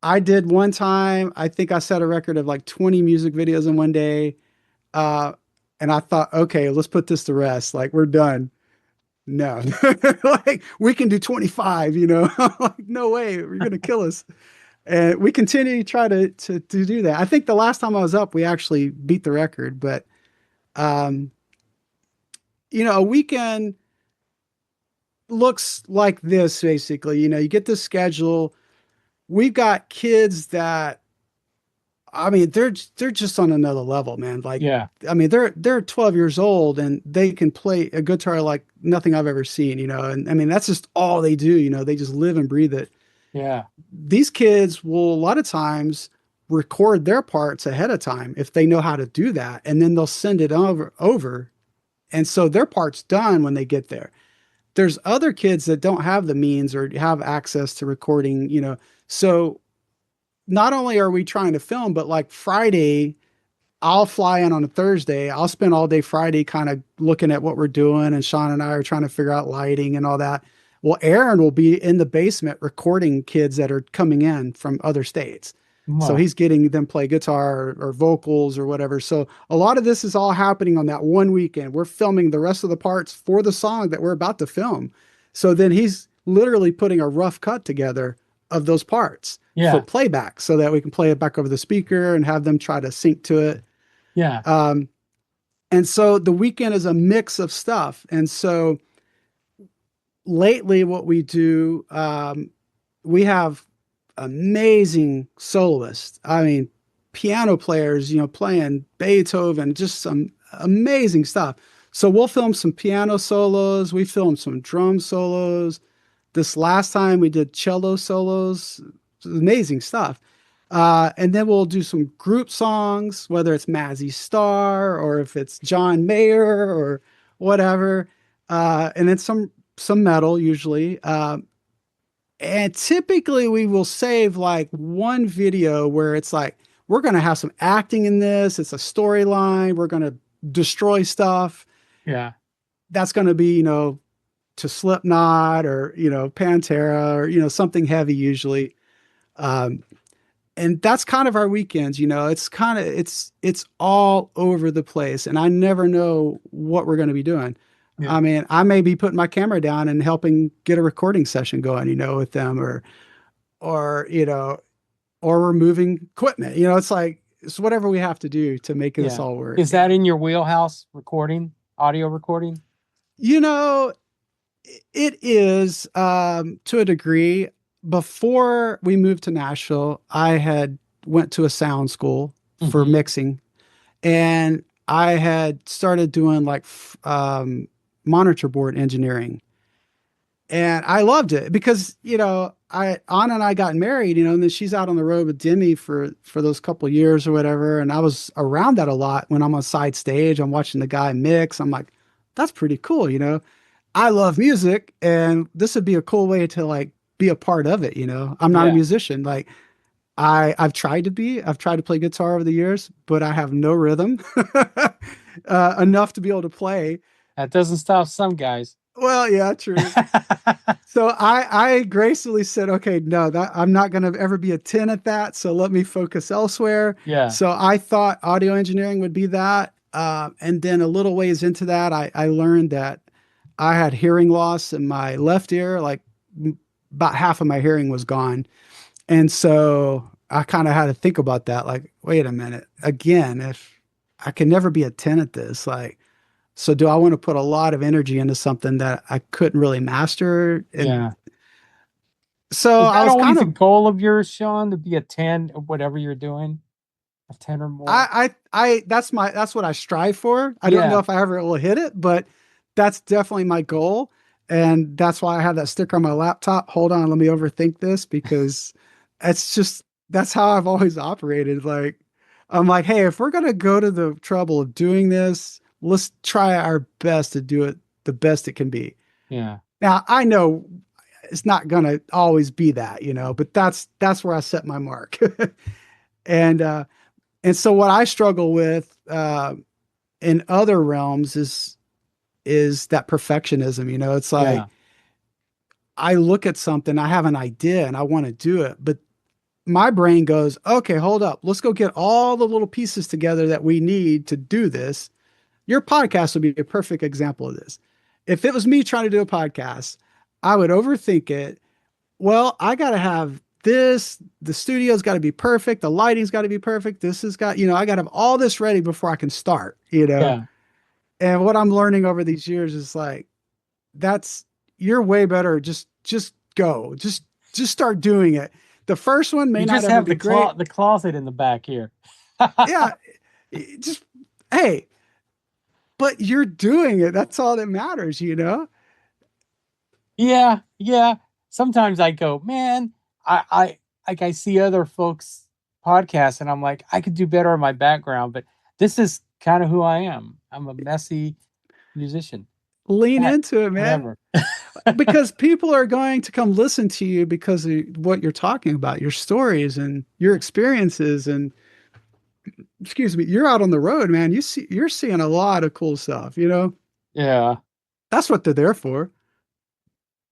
I did one time, I think I set a record of like 20 music videos in one day. Uh, and I thought, okay, let's put this to rest. Like, we're done. No, like we can do 25, like, no way, you're going to kill us. And we continue to try to do that. I think the last time I was up, we actually beat the record, but um, a weekend looks like this basically. You get the schedule. We've got kids that, I mean, they're just on another level, man. Like, Yeah. I mean, they're 12 years old and they can play a guitar like nothing I've ever seen, and I mean, that's just all they do, they just live and breathe it. Yeah. These kids will a lot of times record their parts ahead of time if they know how to do that, and then they'll send it over, and so their part's done when they get there. There's other kids that don't have the means or have access to recording, so not only are we trying to film, but like Friday, I'll fly in on a Thursday. I'll spend all day Friday kind of looking at what we're doing, and Shawn and I are trying to figure out lighting and all that. Well, Aaron will be in the basement recording kids that are coming in from other states. So Well, he's getting them play guitar or vocals or whatever. So a lot of this is all happening on that one weekend. We're filming the rest of the parts for the song that we're about to film. So then he's literally putting a rough cut together of those parts for yeah. playback so that we can play it back over the speaker and have them try to sync to it. Yeah. Um, and so the weekend is a mix of stuff. And so lately, what we do, we have amazing soloists. I mean, piano players, playing Beethoven, just some amazing stuff. So we'll film some piano solos. We filmed some drum solos. This last time we did cello solos, amazing stuff. And then we'll do some group songs, whether it's Mazzy Star or if it's John Mayer or whatever. And then some metal usually. And typically we will save like one video where it's like, we're going to have some acting in this. It's a storyline. We're going to destroy stuff. Yeah. That's going to be, to Slipknot or, Pantera or, something heavy usually. Um, and that's kind of our weekends, it's kind of, it's all over the place. And I never know what we're going to be doing. Yeah. I mean, I may be putting my camera down and helping get a recording session going, with them or, or removing equipment, it's like, it's whatever we have to do to make this Yeah. all work. Is that in your wheelhouse, recording, audio recording? You know, it is to a degree. Before we moved to Nashville, I had went to a sound school for Hmm. mixing, and I had started doing like monitor board engineering, and I loved it because I Anna and I got married, and then she's out on the road with Demi for those couple years or whatever, and I was around that a lot. When I'm on side stage, I'm watching the guy mix. I'm like, that's pretty cool. I love music, and this would be a cool way to like be a part of it. I'm not a Yeah. musician. Like I've tried to play guitar over the years, but I have no rhythm enough to be able to play. That doesn't stop some guys. Well, yeah, true. So I gracefully said, okay, no, that I'm not going to ever be a 10 at that. So let me focus elsewhere. Yeah. So I thought audio engineering would be that. And then a little ways into that, I learned that I had hearing loss in my left ear, like about half of my hearing was gone. And so I kind of had to think about that. Like, wait a minute, again, if I can never be a 10 at this, like, so do I want to put a lot of energy into something that I couldn't really master? And Yeah. so Is I that was kind always a of, goal of yours, Sean, to be a 10 of whatever you're doing? A 10 or more? that's what I strive for. I don't know Yeah. if I ever will hit it, but that's definitely my goal. And that's why I have that sticker on my laptop. Hold on, let me overthink this because it's just, that's how I've always operated. Like, I'm like, hey, if we're going to go to the trouble of doing this, let's try our best to do it the best it can be. Yeah. Now, I know it's not going to always be that, but that's where I set my mark. and, uh, and so what I struggle with, in other realms is that perfectionism. It's like Yeah. I look at something, I have an idea and I want to do it, but my brain goes, okay, hold up. Let's go get all the little pieces together that we need to do this. Your podcast would be a perfect example of this. If it was me trying to do a podcast, I would overthink it. Well, I got to have this, the studio's got to be perfect, the lighting's got to be perfect. This has got, I got to have all this ready before I can start. Yeah. And what I'm learning over these years is like, that's you're way better. Just go. Just start doing it. The first one may You not just ever have be great. the closet in the back here. Yeah, just hey, but you're doing it. That's all that matters, you know? Yeah, yeah. Sometimes I go, man, I like I see other folks podcasts and I'm like, I could do better in my background, but this is kind of who I am. I'm a messy musician. Lean But into it, man. whatever. Because people are going to come listen to you because of what you're talking about, your stories and your experiences. And excuse me, you're out on the road, man. You're seeing a lot of cool stuff, you know? Yeah. That's what they're there for.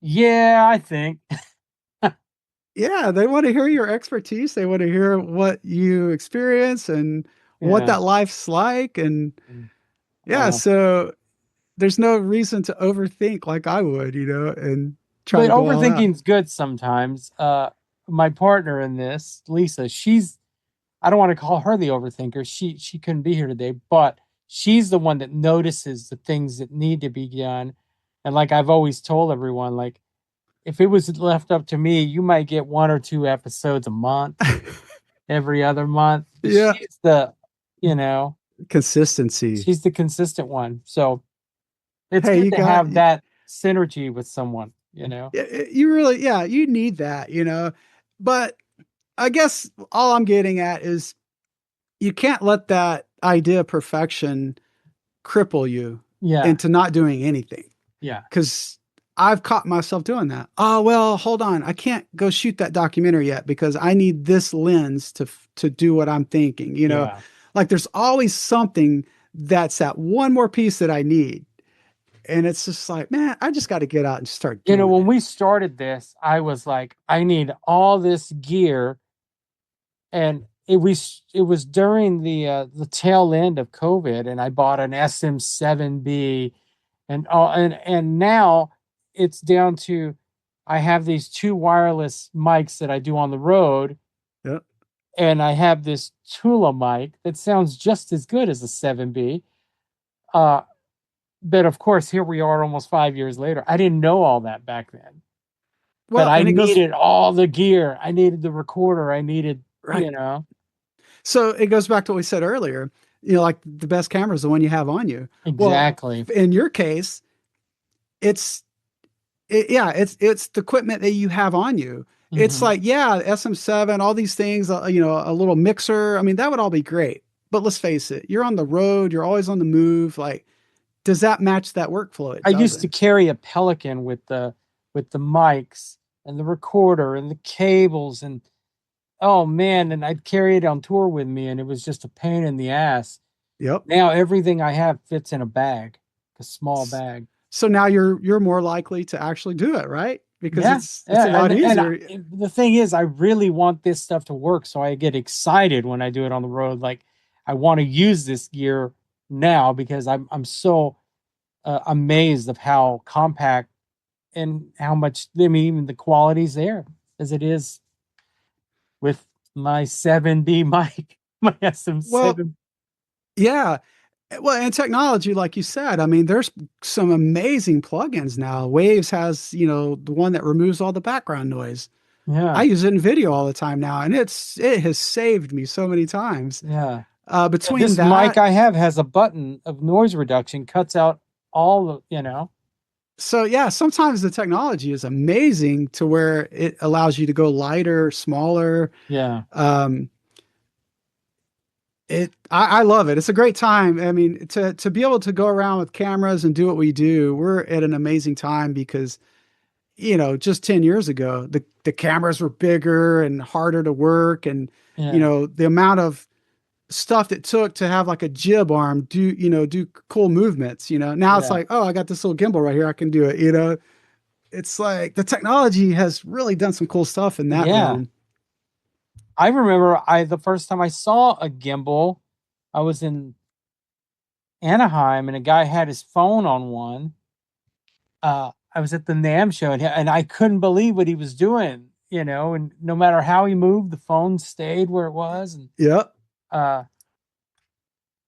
Yeah, I think. Yeah, they want to hear your expertise. They want to hear what you experience and what Yeah. that life's like. And yeah, Well, so there's no reason to overthink like I would, you know, and try but to go all out. overthinking's good sometimes. My partner in this, Lisa, she's I don't want to call her the overthinker. She couldn't be here today, but she's the one that notices the things that need to be done. And like I've always told everyone, like if it was left up to me, you might get one or two episodes a month, every other month. But Yeah, she's the, you know, consistency. she's the consistent one. So it's Hey, good you to got have that synergy with someone, you know. you really, yeah, you need that, you know. But I guess all I'm getting at is you can't let that idea of perfection cripple you Yeah, into not doing anything. yeah, Because I've caught myself doing that. Oh, well, hold on. I can't go shoot that documentary yet because I need this lens to do what I'm thinking. You know, yeah. like there's always something that's that one more piece that I need. And it's just like, man, I just got to get out and start You know, doing when it. we started this, I was like, I need all this gear, and it was during the tail end of COVID, and I bought an SM7B, and now it's down to I have these two wireless mics that I do on the road, Yep. and I have this Tula mic that sounds just as good as the 7B. Uh, but of course, here we are almost 5 years later. I didn't know all that back then, but Well, I and it goes needed all the gear. I needed the recorder. I needed, right. know, So it goes back to what we said earlier. You know, like the best camera is the one you have on you. Well, exactly. in your case, it's yeah, it's the equipment that you have on you. It's Hmm. like, yeah, SM7, all these things, you know, a little mixer. I mean, that would all be great. But let's face it, you're on the road, you're always on the move. Like, does that match that workflow? It I used to doesn't. carry a Pelican with the mics and the recorder and the cables, and oh man, and I'd carry it on tour with me, and it was just a pain in the ass. Yep. Now everything I have fits in a bag, a small bag. So now you're more likely to actually do it, right? Because Yeah, it's a yeah, lot easier. the thing is, I really want this stuff to work, so I get excited when I do it on the road. Like, I want to use this gear now because I'm so amazed of how compact and how much. I mean, even the quality's there as it is with my 7B mic, my Well, SM7. yeah. Well, and technology, like you said, I mean, there's some amazing plugins now. Waves has, you know, the one that removes all the background noise. I Yeah, use it in video all the time now, and it has saved me so many times. yeah. Yeah, Between this mic that, I have has a button of noise reduction, cuts out all the, so yeah, sometimes the technology is amazing to where it allows you to go lighter, smaller. yeah, Um, I love it. It's a great time. I mean, to be able to go around with cameras and do what we do, we're at an amazing time because you know, just 10 years ago, the cameras were bigger and harder to work. And, you yeah, know, the amount of stuff that took to have like a jib arm do cool movements, you know, now it's yeah. like, oh, I got this little gimbal right here. I can do it. You know, it's like the technology has really done some cool stuff in that Yeah. realm. I remember the first time I saw a gimbal, I was in Anaheim and a guy had his phone on one. I was at the NAM show, and I couldn't believe what he was doing, and no matter how he moved, the phone stayed where it was. And Yeah. uh,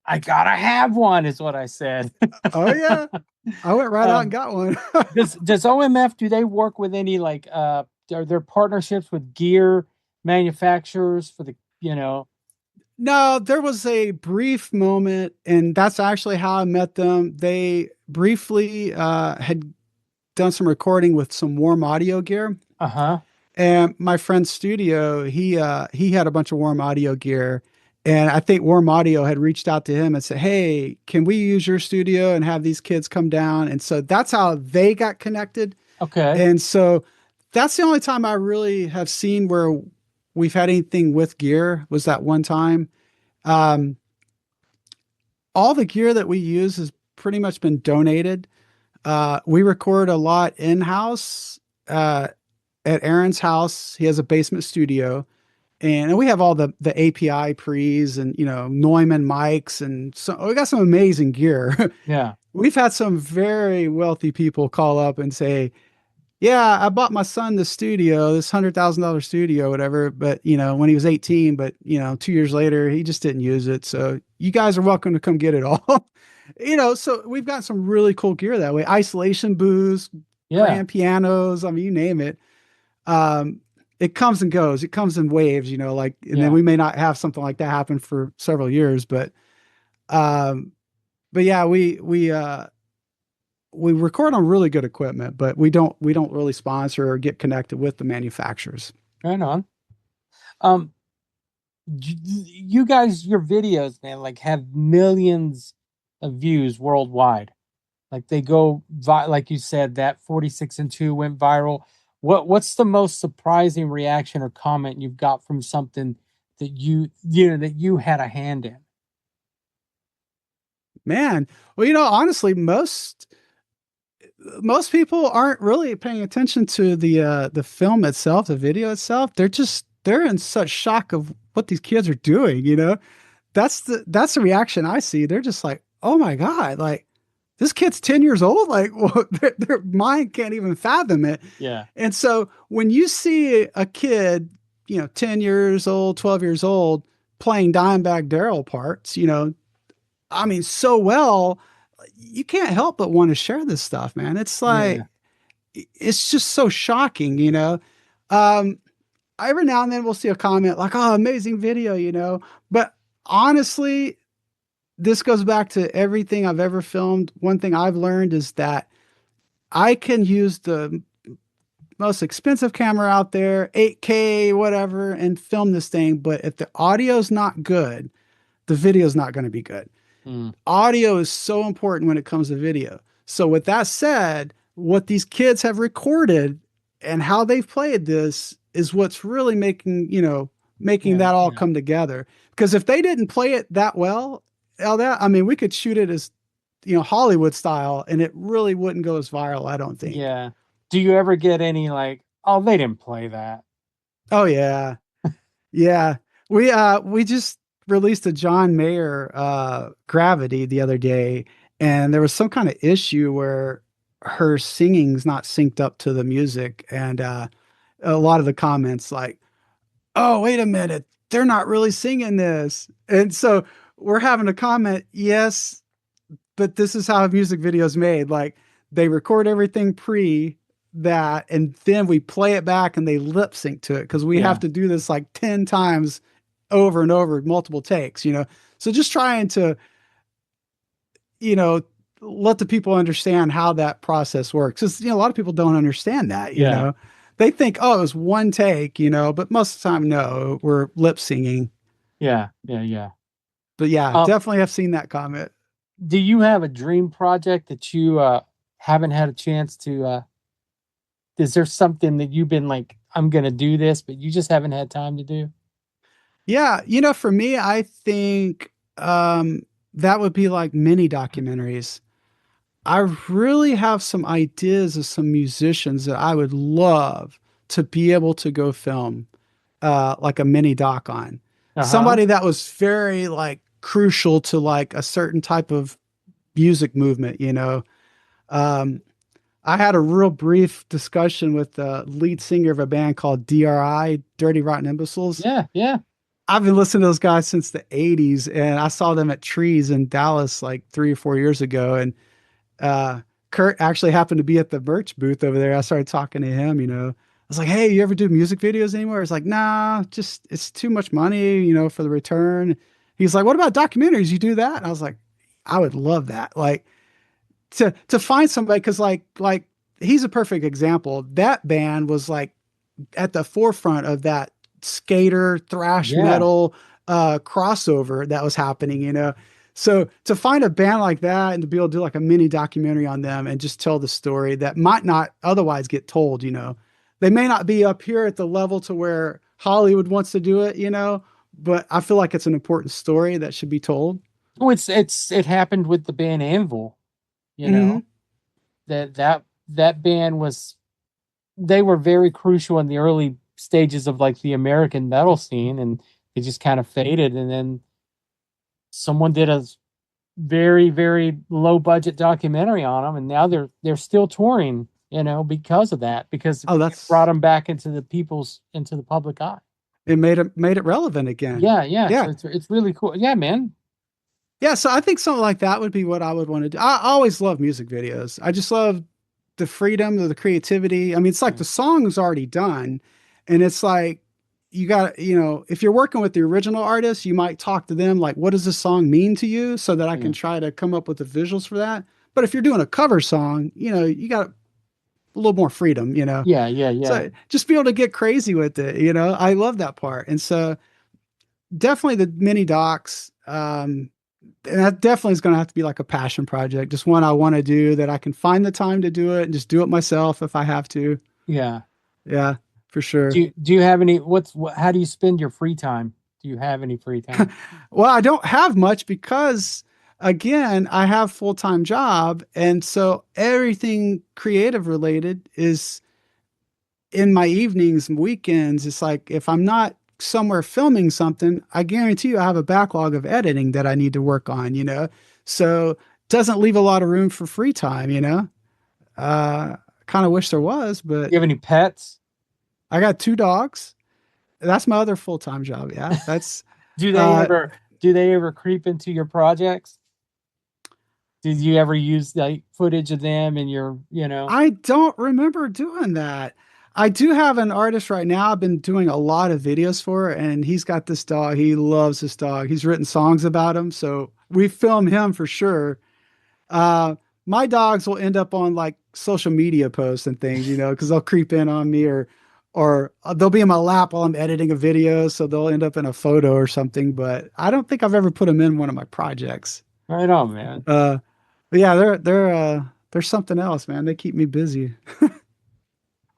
I gotta have one, is what I said. Oh yeah, I went right out and um, got one. does OMF, do they work with any like are there partnerships with gear manufacturers for the, you know? No, there was a brief moment, and that's actually how I met them. They briefly had done some recording with some warm audio gear. Uh-huh. And my friend's studio, he had a bunch of warm audio gear. And I think Warm Audio had reached out to him and said, "Hey, can we use your studio and have these kids come down?" And so that's how they got connected. Okay. And so that's the only time I really have seen where we've had anything with gear was that one time. Um, all the gear that we use has pretty much been donated. We record a lot in house. At Aaron's house, he has a basement studio, and we have all the API pre's and Neumann mics, and so we got some amazing gear. Yeah. We've had some very wealthy people call up and say, "Yeah, I bought my son the studio, this $100,000 studio, whatever. But when he was 18, but 2 years later, he just didn't use it. So you guys are welcome to come get it all." So we've got some really cool gear that way. Isolation booths, Yeah. grand pianos. I mean, you name it. Um, it comes and goes. It comes in waves. And then Yeah. we may not have something like that happen for several years, um, but yeah, we record on really good equipment, but we don't really sponsor or get connected with the manufacturers. Right on. Um, you guys, your videos, man, like have millions of views worldwide. Like they go like you said, that 46 and 2 went viral. What's the most surprising reaction or comment you've got from something that that you had a hand in? Man, well, honestly, most people aren't really paying attention to the film itself, the video itself. They're in such shock of what these kids are doing. That's the reaction I see. They're just like, "Oh my God, like this kid's 10 years old." Like, well, their mind can't even fathom it. Yeah. And so when you see a kid, 10 years old, 12 years old, playing Dimebag Darrell parts, I mean, so well, you can't help but want to share this stuff, man. It's like, Yeah. it's just so shocking. Um, every now and then we'll see a comment like, "Oh, amazing video." But honestly, this goes back to everything I've ever filmed. One thing I've learned is that I can use the most expensive camera out there, 8K, whatever, and film this thing. But if the audio's not good, the video's not going to be good. Mm, Audio is so important when it comes to video. So with that said, what these kids have recorded and how they've played this is what's really making yeah. that all Yeah. come together. Because if they didn't play it that well, I mean, we could shoot it as Hollywood style, and it really wouldn't go as viral, I don't think. Yeah. Do you ever get any like, oh, they didn't play that? Oh yeah. Yeah. We just released a John Mayer Gravity the other day, and there was some kind of issue where her singing's not synced up to the music, and a lot of the comments like, "Oh, wait a minute, they're not really singing this." And so we're having a comment, "Yes, but this is how a music video is made. Like they record everything pre that, and then we play it back and they lip sync to it because we have Yeah. to do this like 10 times over and over, multiple takes. So just trying to, you know, let the people understand how that process works. Because, a lot of people don't understand that. Yeah. They think, oh, it was one take, but most of the time, no, we're lip singing. Yeah. Yeah. Yeah. But yeah, Um, definitely have seen that comment. do you have a dream project that you haven't had a chance to is there something that you've been like, I'm gonna do this, but you just haven't had time to do? Yeah, for me, I think that would be like mini documentaries. I really have some ideas of some musicians that I would love to be able to go film like a mini doc on. Uh-huh. Somebody that was very like crucial to like a certain type of music movement. Um, I had a real brief discussion with the lead singer of a band called DRI, Dirty Rotten Imbeciles. Yeah, yeah. I've been listening to those guys since the 80s, and I saw them at Trees in Dallas like 3 or 4 years ago. And uh, Kurt actually happened to be at the merch booth over there. I started talking to him, I was like, "Hey, you ever do music videos anymore?" He's like, "Nah, just it's too much money, for the return." He's like, "What about documentaries? You do that?" And I was like, "I would love that." Like to find somebody, because like he's a perfect example. That band was like at the forefront of that skater thrash Yeah. metal crossover that was happening. So to find a band like that and to be able to do like a mini documentary on them and just tell the story that might not otherwise get told. They may not be up here at the level to where Hollywood wants to do it, but I feel like it's an important story that should be told. Oh, it happened with the band Anvil, you Hmm. know. That band was they were very crucial in the early stages of like the American metal scene, and they just kind of faded, and then someone did a very, very low budget documentary on them, and now they're still touring, because of that, because Oh, it brought that's them back into the public eye. it made it relevant again. Yeah, yeah. So Yeah. it's really cool. Yeah, man. Yeah, so I think something like that would be what I would want to do. I always love music videos. I just love the freedom of the creativity. I mean, it's like Yeah, the song is already done, and it's like you got, if you're working with the original artist, you might talk to them like, what does this song mean to you, so that I can yeah, try to come up with the visuals for that. But if you're doing a cover song, you got a little more freedom. yeah, yeah, yeah. So just be able to get crazy with it. I love that part. And so definitely the mini docs. And that definitely is going to have to be like a passion project, just one I want to do that I can find the time to do it and just do it myself if I have to. Yeah. Yeah, for Do sure. you do you have any how do you spend your free time? Do you have any free time? Well, I don't have much because again, I have full-time job, and so everything creative related is in my evenings and weekends. It's like if I'm not somewhere filming something, I guarantee you I have a backlog of editing that I need to work on. So it doesn't leave a lot of room for free time. Uh, kind of wish there was, Do but you have any pets? I got 2 dogs. That's my other full-time job. Yeah, that's Do they uh ever do they ever creep into your projects? Did you ever use like footage of them in your? I don't remember doing that. I do have an artist right now I've been doing a lot of videos for, and he's got this dog. He loves this dog. He's written songs about him, so we film him for sure. Uh, my dogs will end up on like social media posts and things, because they'll creep in on me or they'll be in my lap while I'm editing a video, so they'll end up in a photo or something. But I don't think I've ever put them in one of my projects. Right on, man. Uh, but yeah, they're something else, man. They keep me busy.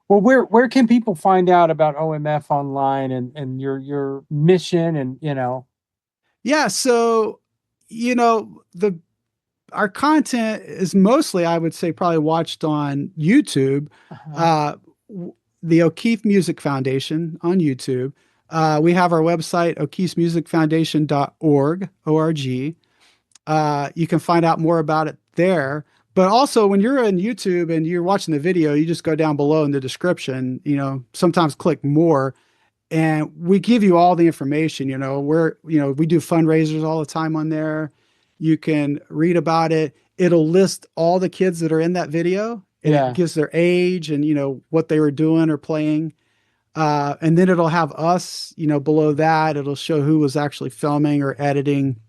Well, where can people find out about OMF online and your mission and? Yeah, so the our content is mostly, I would say, probably watched on YouTube. Uh-huh. Uh, the O'Keefe Music Foundation on YouTube. We have our website, o'keefemusicfoundation.org, O-R-G. You can find out more about it there. But also, when you're on YouTube and you're watching the video, you just go down below in the description, sometimes click more, and we give you all the information. We do fundraisers all the time on there. You can read about it. It'll list all the kids that are in that video, and it Yeah, gives their age and what they were doing or playing. And then it'll have us, below that. It'll show who was actually filming or editing.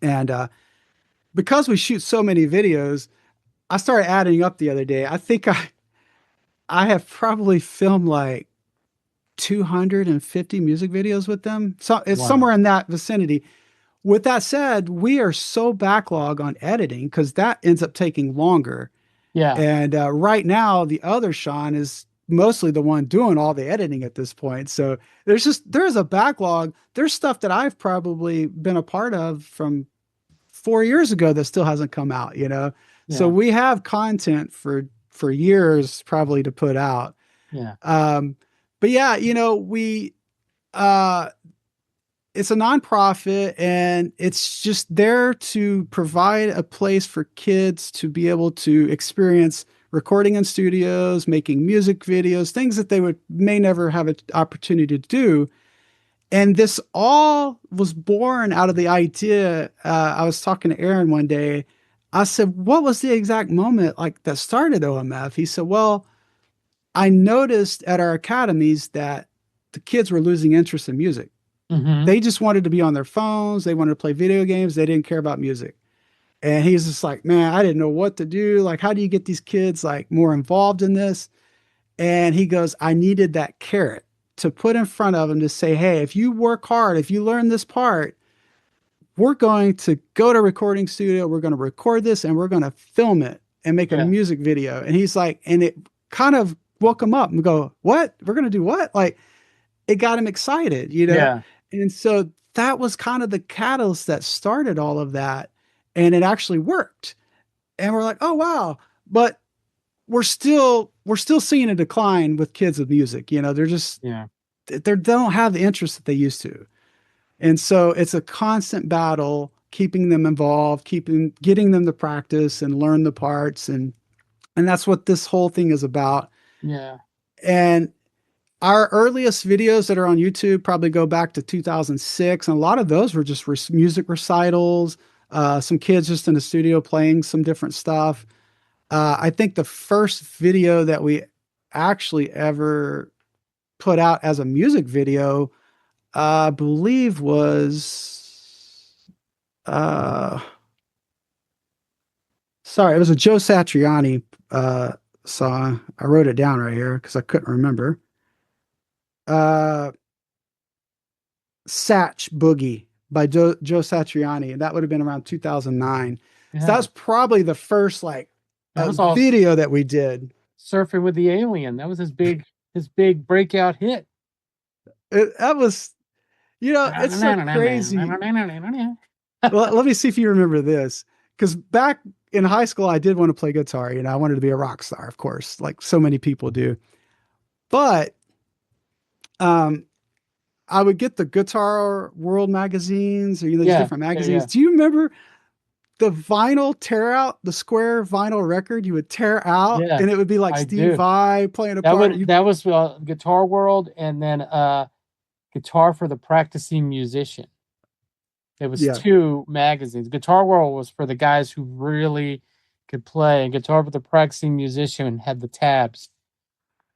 And because we shoot so many videos, I started adding up the other day. I think I have probably filmed like 250 music videos with them. So it's wow. somewhere in that vicinity. With that said, we are so backlog on editing because that ends up taking longer. Yeah, And right now, the other Sean is mostly the one doing all the editing at this point. So there's a backlog. There's stuff that I've probably been a part of from 4 years ago that still hasn't come out. So yeah, we have content for years probably to put out. yeah, Um, but yeah, we uh it's a nonprofit, and it's just there to provide a place for kids to be able to experience recording in studios, making music videos, things that they would may never have an opportunity to do. And this all was born out of the idea. I was talking to Aaron one day. I said, "What was the exact moment like that started OMF?" He said, "Well, I noticed at our academies that the kids were losing interest in music. Mm-hmm. They just wanted to be on their phones. They wanted to play video games. They didn't care about music." And he's just like, "Man, I didn't know what to do. Like, how do you get these kids like more involved in this?" And he goes, "I needed that carrot to put in front of them to say, hey, if you work hard, if you learn this part, we're going to go to a recording studio, we're going to record this, and we're going to film it and make a Yeah. music video." And he's like, and it kind of woke him up and go, "What? We're going to do what?" Like, it got him excited, you know? Yeah. And so that was kind of the catalyst that started all of that. And it actually worked. And we're like, "Oh, wow." But we're still seeing a decline with kids with music. You know, they're just Yeah. they don't have the interest that they used to. And so it's a constant battle keeping them involved, keeping getting them to practice and learn the parts, and that's what this whole thing is about. Yeah. And our earliest videos that are on YouTube probably go back to 2006, and a lot of those were just music recitals, some kids just in the studio playing some different stuff. I think the first video that we actually ever put out as a music video, I believe uh, it was a Joe Satriani song. I wrote it down right here because I couldn't remember. Uh, Satch Boogie by Joe Satriani, and that would have been around 2009. So that Yeah. was probably the first like That was all video that we did. Surfing with the Alien. That was his big breakout hit. That was, it's so crazy. Well, let me see if you remember this. Because back in high school, I did want to play guitar. I wanted to be a rock star, of course, like so many people do. But um, I would get the Guitar World magazines or these Yeah. different Yeah. magazines. Yeah. Do you remember the vinyl tear out, the square vinyl record you would tear out, Yeah. and it would be like I Steve do. Vai playing a That part? would that was Guitar World, and then Guitar for the Practicing Musician. It was Yeah. two magazines. Guitar World was for the guys who really could play, and Guitar for the Practicing Musician had the tablature,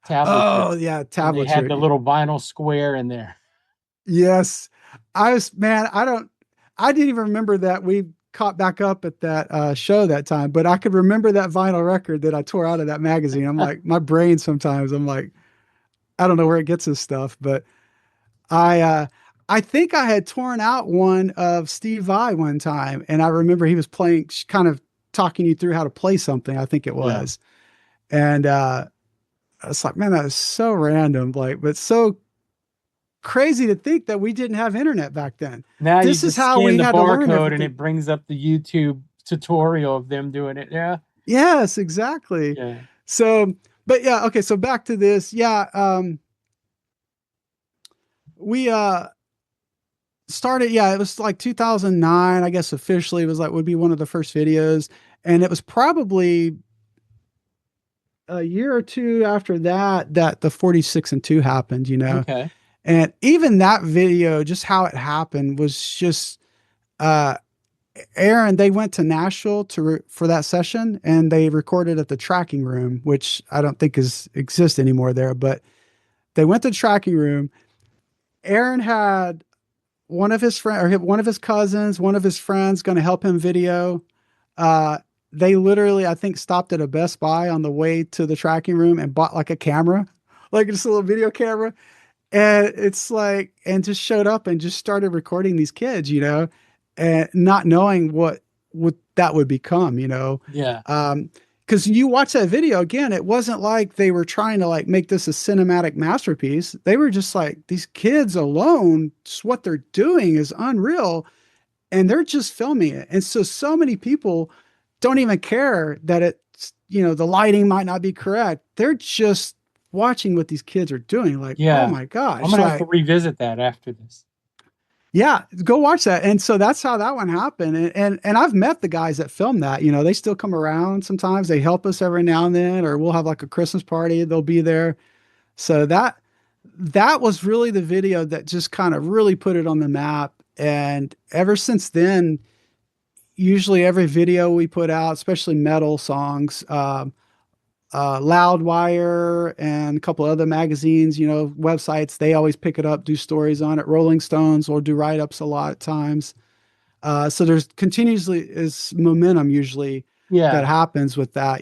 Oh yeah, and they had tablature. the little vinyl square in there. Yes. Man, I didn't even remember that we caught back up at that show that time, but I could remember that vinyl record that I tore out of that magazine. I'm like, my brain sometimes, I'm like, I don't know where it gets this stuff, but I, uh, I think I had torn out one of Steve Vai one time, and I remember he was playing, kind of talking you through how to play something, I think it Yeah. was. And I was like, man, that is so random, like, but so crazy to think that we didn't have internet back then. Now you This is just how scan we the had to learn barcode and everything. it brings up the YouTube tutorial of them doing it. Yeah. Yes, exactly. Yeah. So, but yeah, okay, so back to this. Yeah, we started, yeah, it was like 2009, I guess officially it was like would be one of the first videos, and it was probably a year or two after that that the 46 and 2 happened. Okay. And even that video, just how it happened was just uh Aaron, they went to Nashville for that session, and they recorded at the tracking room, which I don't think exists anymore there. But they went to the tracking room. Aaron had one of his friend or one of his cousins, one of his friends, going to help him video. Uh, they literally, I think, stopped at a Best Buy on the way to the tracking room and bought like a camera, like just a little video camera, and it's like, and just showed up and just started recording these kids, and not knowing what that would become. Yeah. Because you watch that video again, it wasn't like they were trying to like make this a cinematic masterpiece. They were just like, these kids alone, just what they're doing is unreal, and they're just filming it. And so many people don't even care that the lighting might not be correct. They're just watching what these kids are doing. Like, oh Yeah. my I'm gosh, gonna have to like, revisit that after this. yeah, go watch that. And so that's how that one happened. And I've met the guys that film that. They still come around sometimes. They help us every now and then, or we'll have like a Christmas party. They'll be there. So that was really the video that just kind of really put it on the map. And ever since then, usually every video we put out, especially metal songs, Loudwire and a couple other magazines, websites, they always pick it up, do stories on it. Rolling Stones will do write ups a lot of times. So there's continuously is momentum usually that Yeah. happens with that.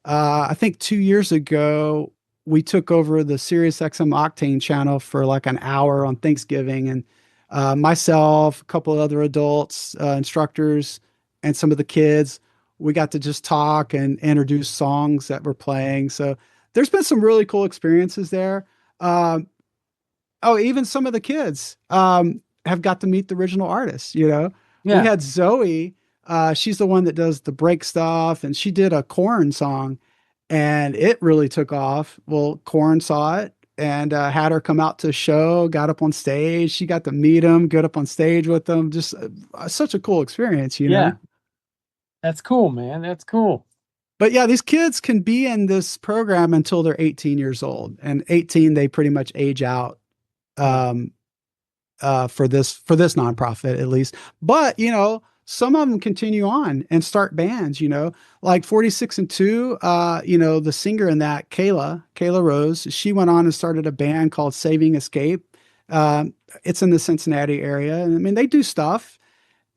I think 2 years ago we took over the Sirius XM Octane channel for like an hour on Thanksgiving, and myself, a couple of other adults, instructors, and some of the kids, we got to just talk and introduce songs that we're playing. So there's been some really cool experiences there. Um, Oh, even some of the kids have got to meet the original artists. We Yeah. had Zoe. She's the one that does the break stuff, and she did a Korn song, and it really took off. Well, Korn saw it and had her come out to a show, got up on stage. She got to meet him, get up on stage with them. Just such a cool experience. Yeah. That's cool, man. That's cool. But yeah, these kids can be in this program until they're 18 years old, and 18 they pretty much age out. Yeah. Um, for this nonprofit at least. But some of them continue on and start bands. Like 46 and 2. The singer in that, Kayla Rose, she went on and started a band called Saving Escape. It's in the Cincinnati area, and I mean they do stuff.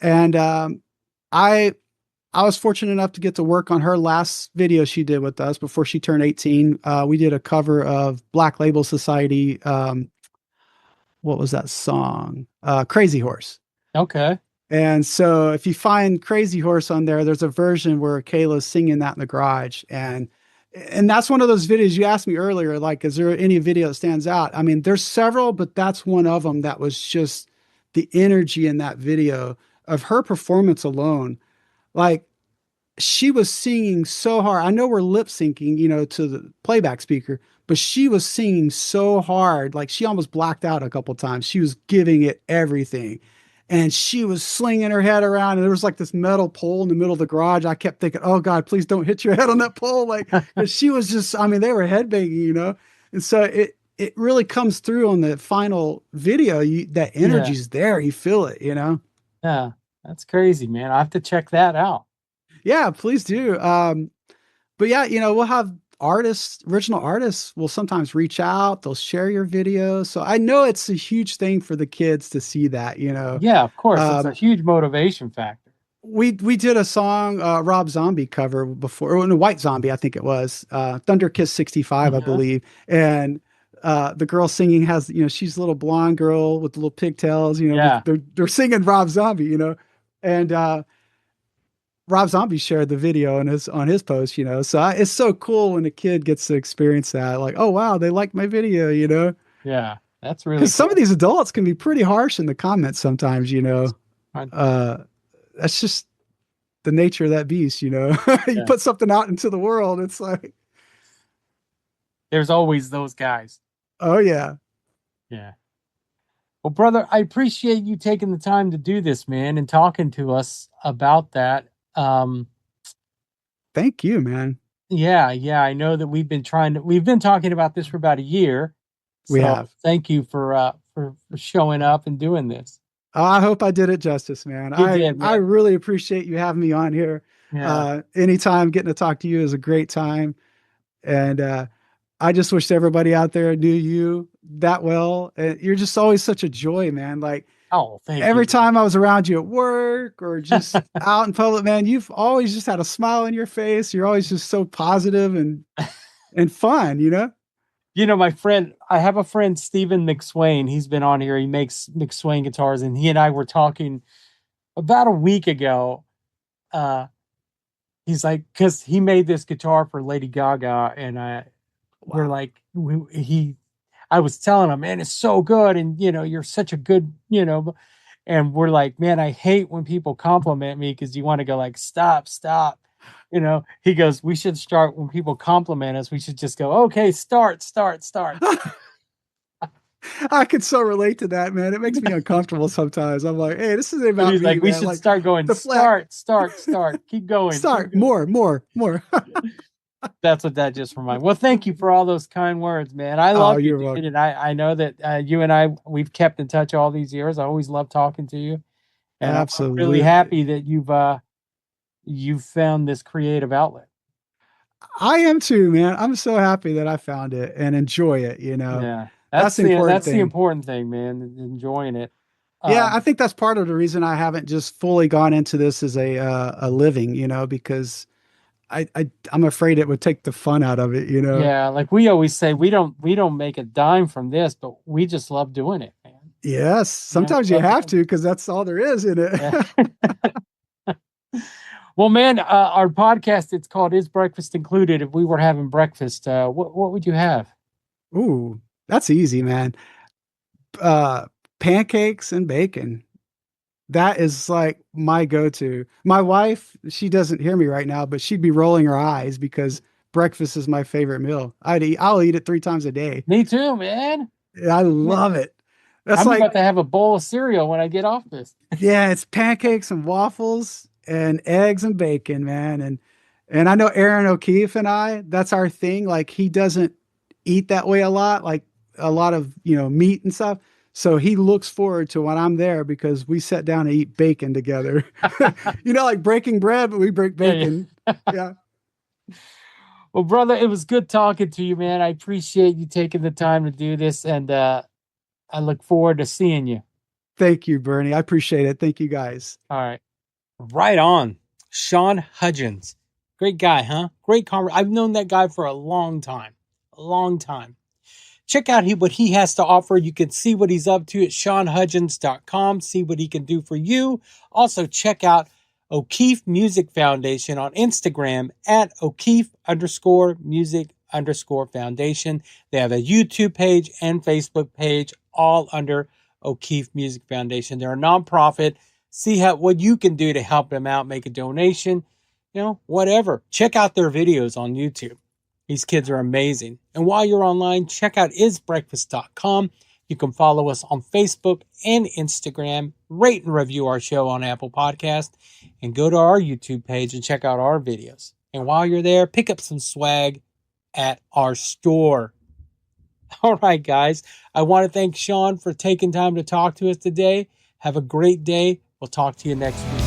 And I I was fortunate enough to get to work on her last video she did with us before she turned 18. We did a cover of Black Label Society. What was that song? Crazy Horse. Okay. And so if you find Crazy Horse on there, there's a version where Kayla's singing that in the garage. And that's one of those videos you asked me earlier, like, is there any video that stands out? I mean, there's several, but that's one of them that was just the energy in that video of her performance alone. Like she was singing so hard. I know we're lip syncing, to the playback speaker, but she was singing so hard. Like she almost blacked out a couple times. She was giving it everything. And she was slinging her head around, and there was like this metal pole in the middle of the garage. I kept thinking, "Oh God, please don't hit your head on that pole!" Like, because she was just—I mean, they were headbanging. And so it really comes through on the final video. That Yeah. energy's there. You feel it. Yeah. That's crazy, man. I have to check that out. Yeah, please do. But yeah, we'll have original artists will sometimes reach out, they'll share your videos. So I know it's a huge thing for the kids to see that. Yeah, of course. It's a Um, huge motivation factor. we did a song, Rob Zombie cover before, or no, White Zombie, I think it was, Thunder Kiss 65, I Uh-huh. believe. And the girl singing has, she's a little blonde girl with little pigtails, Yeah. they're singing Rob Zombie. And Rob Zombie shared the video on his post. So it's so cool when a kid gets to experience that. Like, oh wow, they like my video. Yeah. That's really Because some of cool. these adults can be pretty harsh in the comments sometimes. I- Uh, that's just the nature of that beast. You Yeah. put something out into the world, it's like, There's always those guys. oh yeah, Yeah. Well, brother, I appreciate you taking the time to do this, man, and talking to us about that. Um, thank you, man. yeah, yeah, I know that we've been talking about this for about a year. We So have. thank you for showing up and doing this. I hope I did it justice, man. You I did, I man. really appreciate you having me on here. Yeah. Anytime getting to talk to you is a great time. And I just wish everybody out there knew you that well. You're just always such a joy, man. Like Oh, thank you, every man. time I was around you at work or just out in public, man, you've always just had a smile on your face. You're always just so positive and fun. My friend, I have a friend, Stephen McSwain. He's been on here. He makes McSwain guitars, and he and I were talking about a week ago. Uh, he's like, because he made this guitar for Lady Gaga, and we're Wow. like, I was telling him, man, it's so good, and you're such a good. And we're like, man, I hate when people compliment me because you want to go like, stop, stop. He goes, we should start when people compliment us. We should just go, okay, start, start, start. I can so relate to that, man. It makes me uncomfortable sometimes. I'm like, hey, this isn't And about he's me, like, we man. should Like start going, the flat start, start, start. Keep going, keep start going. more. That's what that just reminded. Well, thank you for all those kind words, man. I Oh, love you, you're dude, welcome. and I know that you and I we've kept in touch all these years. I always love talking to you, and I'm really Absolutely. happy that you've found this creative outlet. I am too, man. I'm so happy that I found it and enjoy it, you know. Yeah, That's the important that's the thing. important thing, man. Enjoying it. Yeah, I Um, think that's part of the reason I haven't just fully gone into this as a living, you know, because I'm afraid it would take the fun out of it, you know. yeah, like we always say, we don't make a dime from this, but we just love doing it, man. Yes, Yeah, sometimes we you love have doing to because that's all there is in it. it. Yeah. Well, man, our podcast, it's called Is Breakfast Included? If we were having breakfast, what would you have? Ooh, that's easy, man. Uh, Pancakes and bacon. That is like my go-to. My wife, she doesn't hear me right now, but she'd be rolling her eyes because breakfast is my favorite meal. I'll eat it 3 times a day. Me too, man. I Man, love it. That's I'm like, about to have a bowl of cereal when I get off this. yeah, it's pancakes and waffles and eggs and bacon, man. And I know Aaron O'Keefe and I, that's our thing. Like he doesn't eat that way a lot, like a lot of, you know, meat and stuff. So he looks forward to when I'm there because we sit down and eat bacon together. You know, like breaking bread, but we break Yeah, yeah. bacon. Yeah. Well, brother, it was good talking to you, man. I appreciate you taking the time to do this, and I look forward to seeing you. Thank you, Bernie. I appreciate it. Thank you guys. All right. Right on. Shawn Hudgins. Great guy, huh? Great conversation. I've known that guy for a long time. A long time. Check out what he has to offer. You can see what he's up to at ShawnHudgins.com. See what he can do for you. Also, check out O'Keefe Music Foundation on Instagram at O'Keefe_music_foundation. They have a YouTube page and Facebook page, all under O'Keefe Music Foundation. They're a nonprofit. See what you can do to help them out, make a donation, whatever. Check out their videos on YouTube. These kids are amazing. And while you're online, check out isbreakfast.com. You can follow us on Facebook and Instagram, rate and review our show on Apple Podcast, and go to our YouTube page and check out our videos. And while you're there, pick up some swag at our store. All right, guys. I want to thank Shawn for taking time to talk to us today. Have a great day. We'll talk to you next week.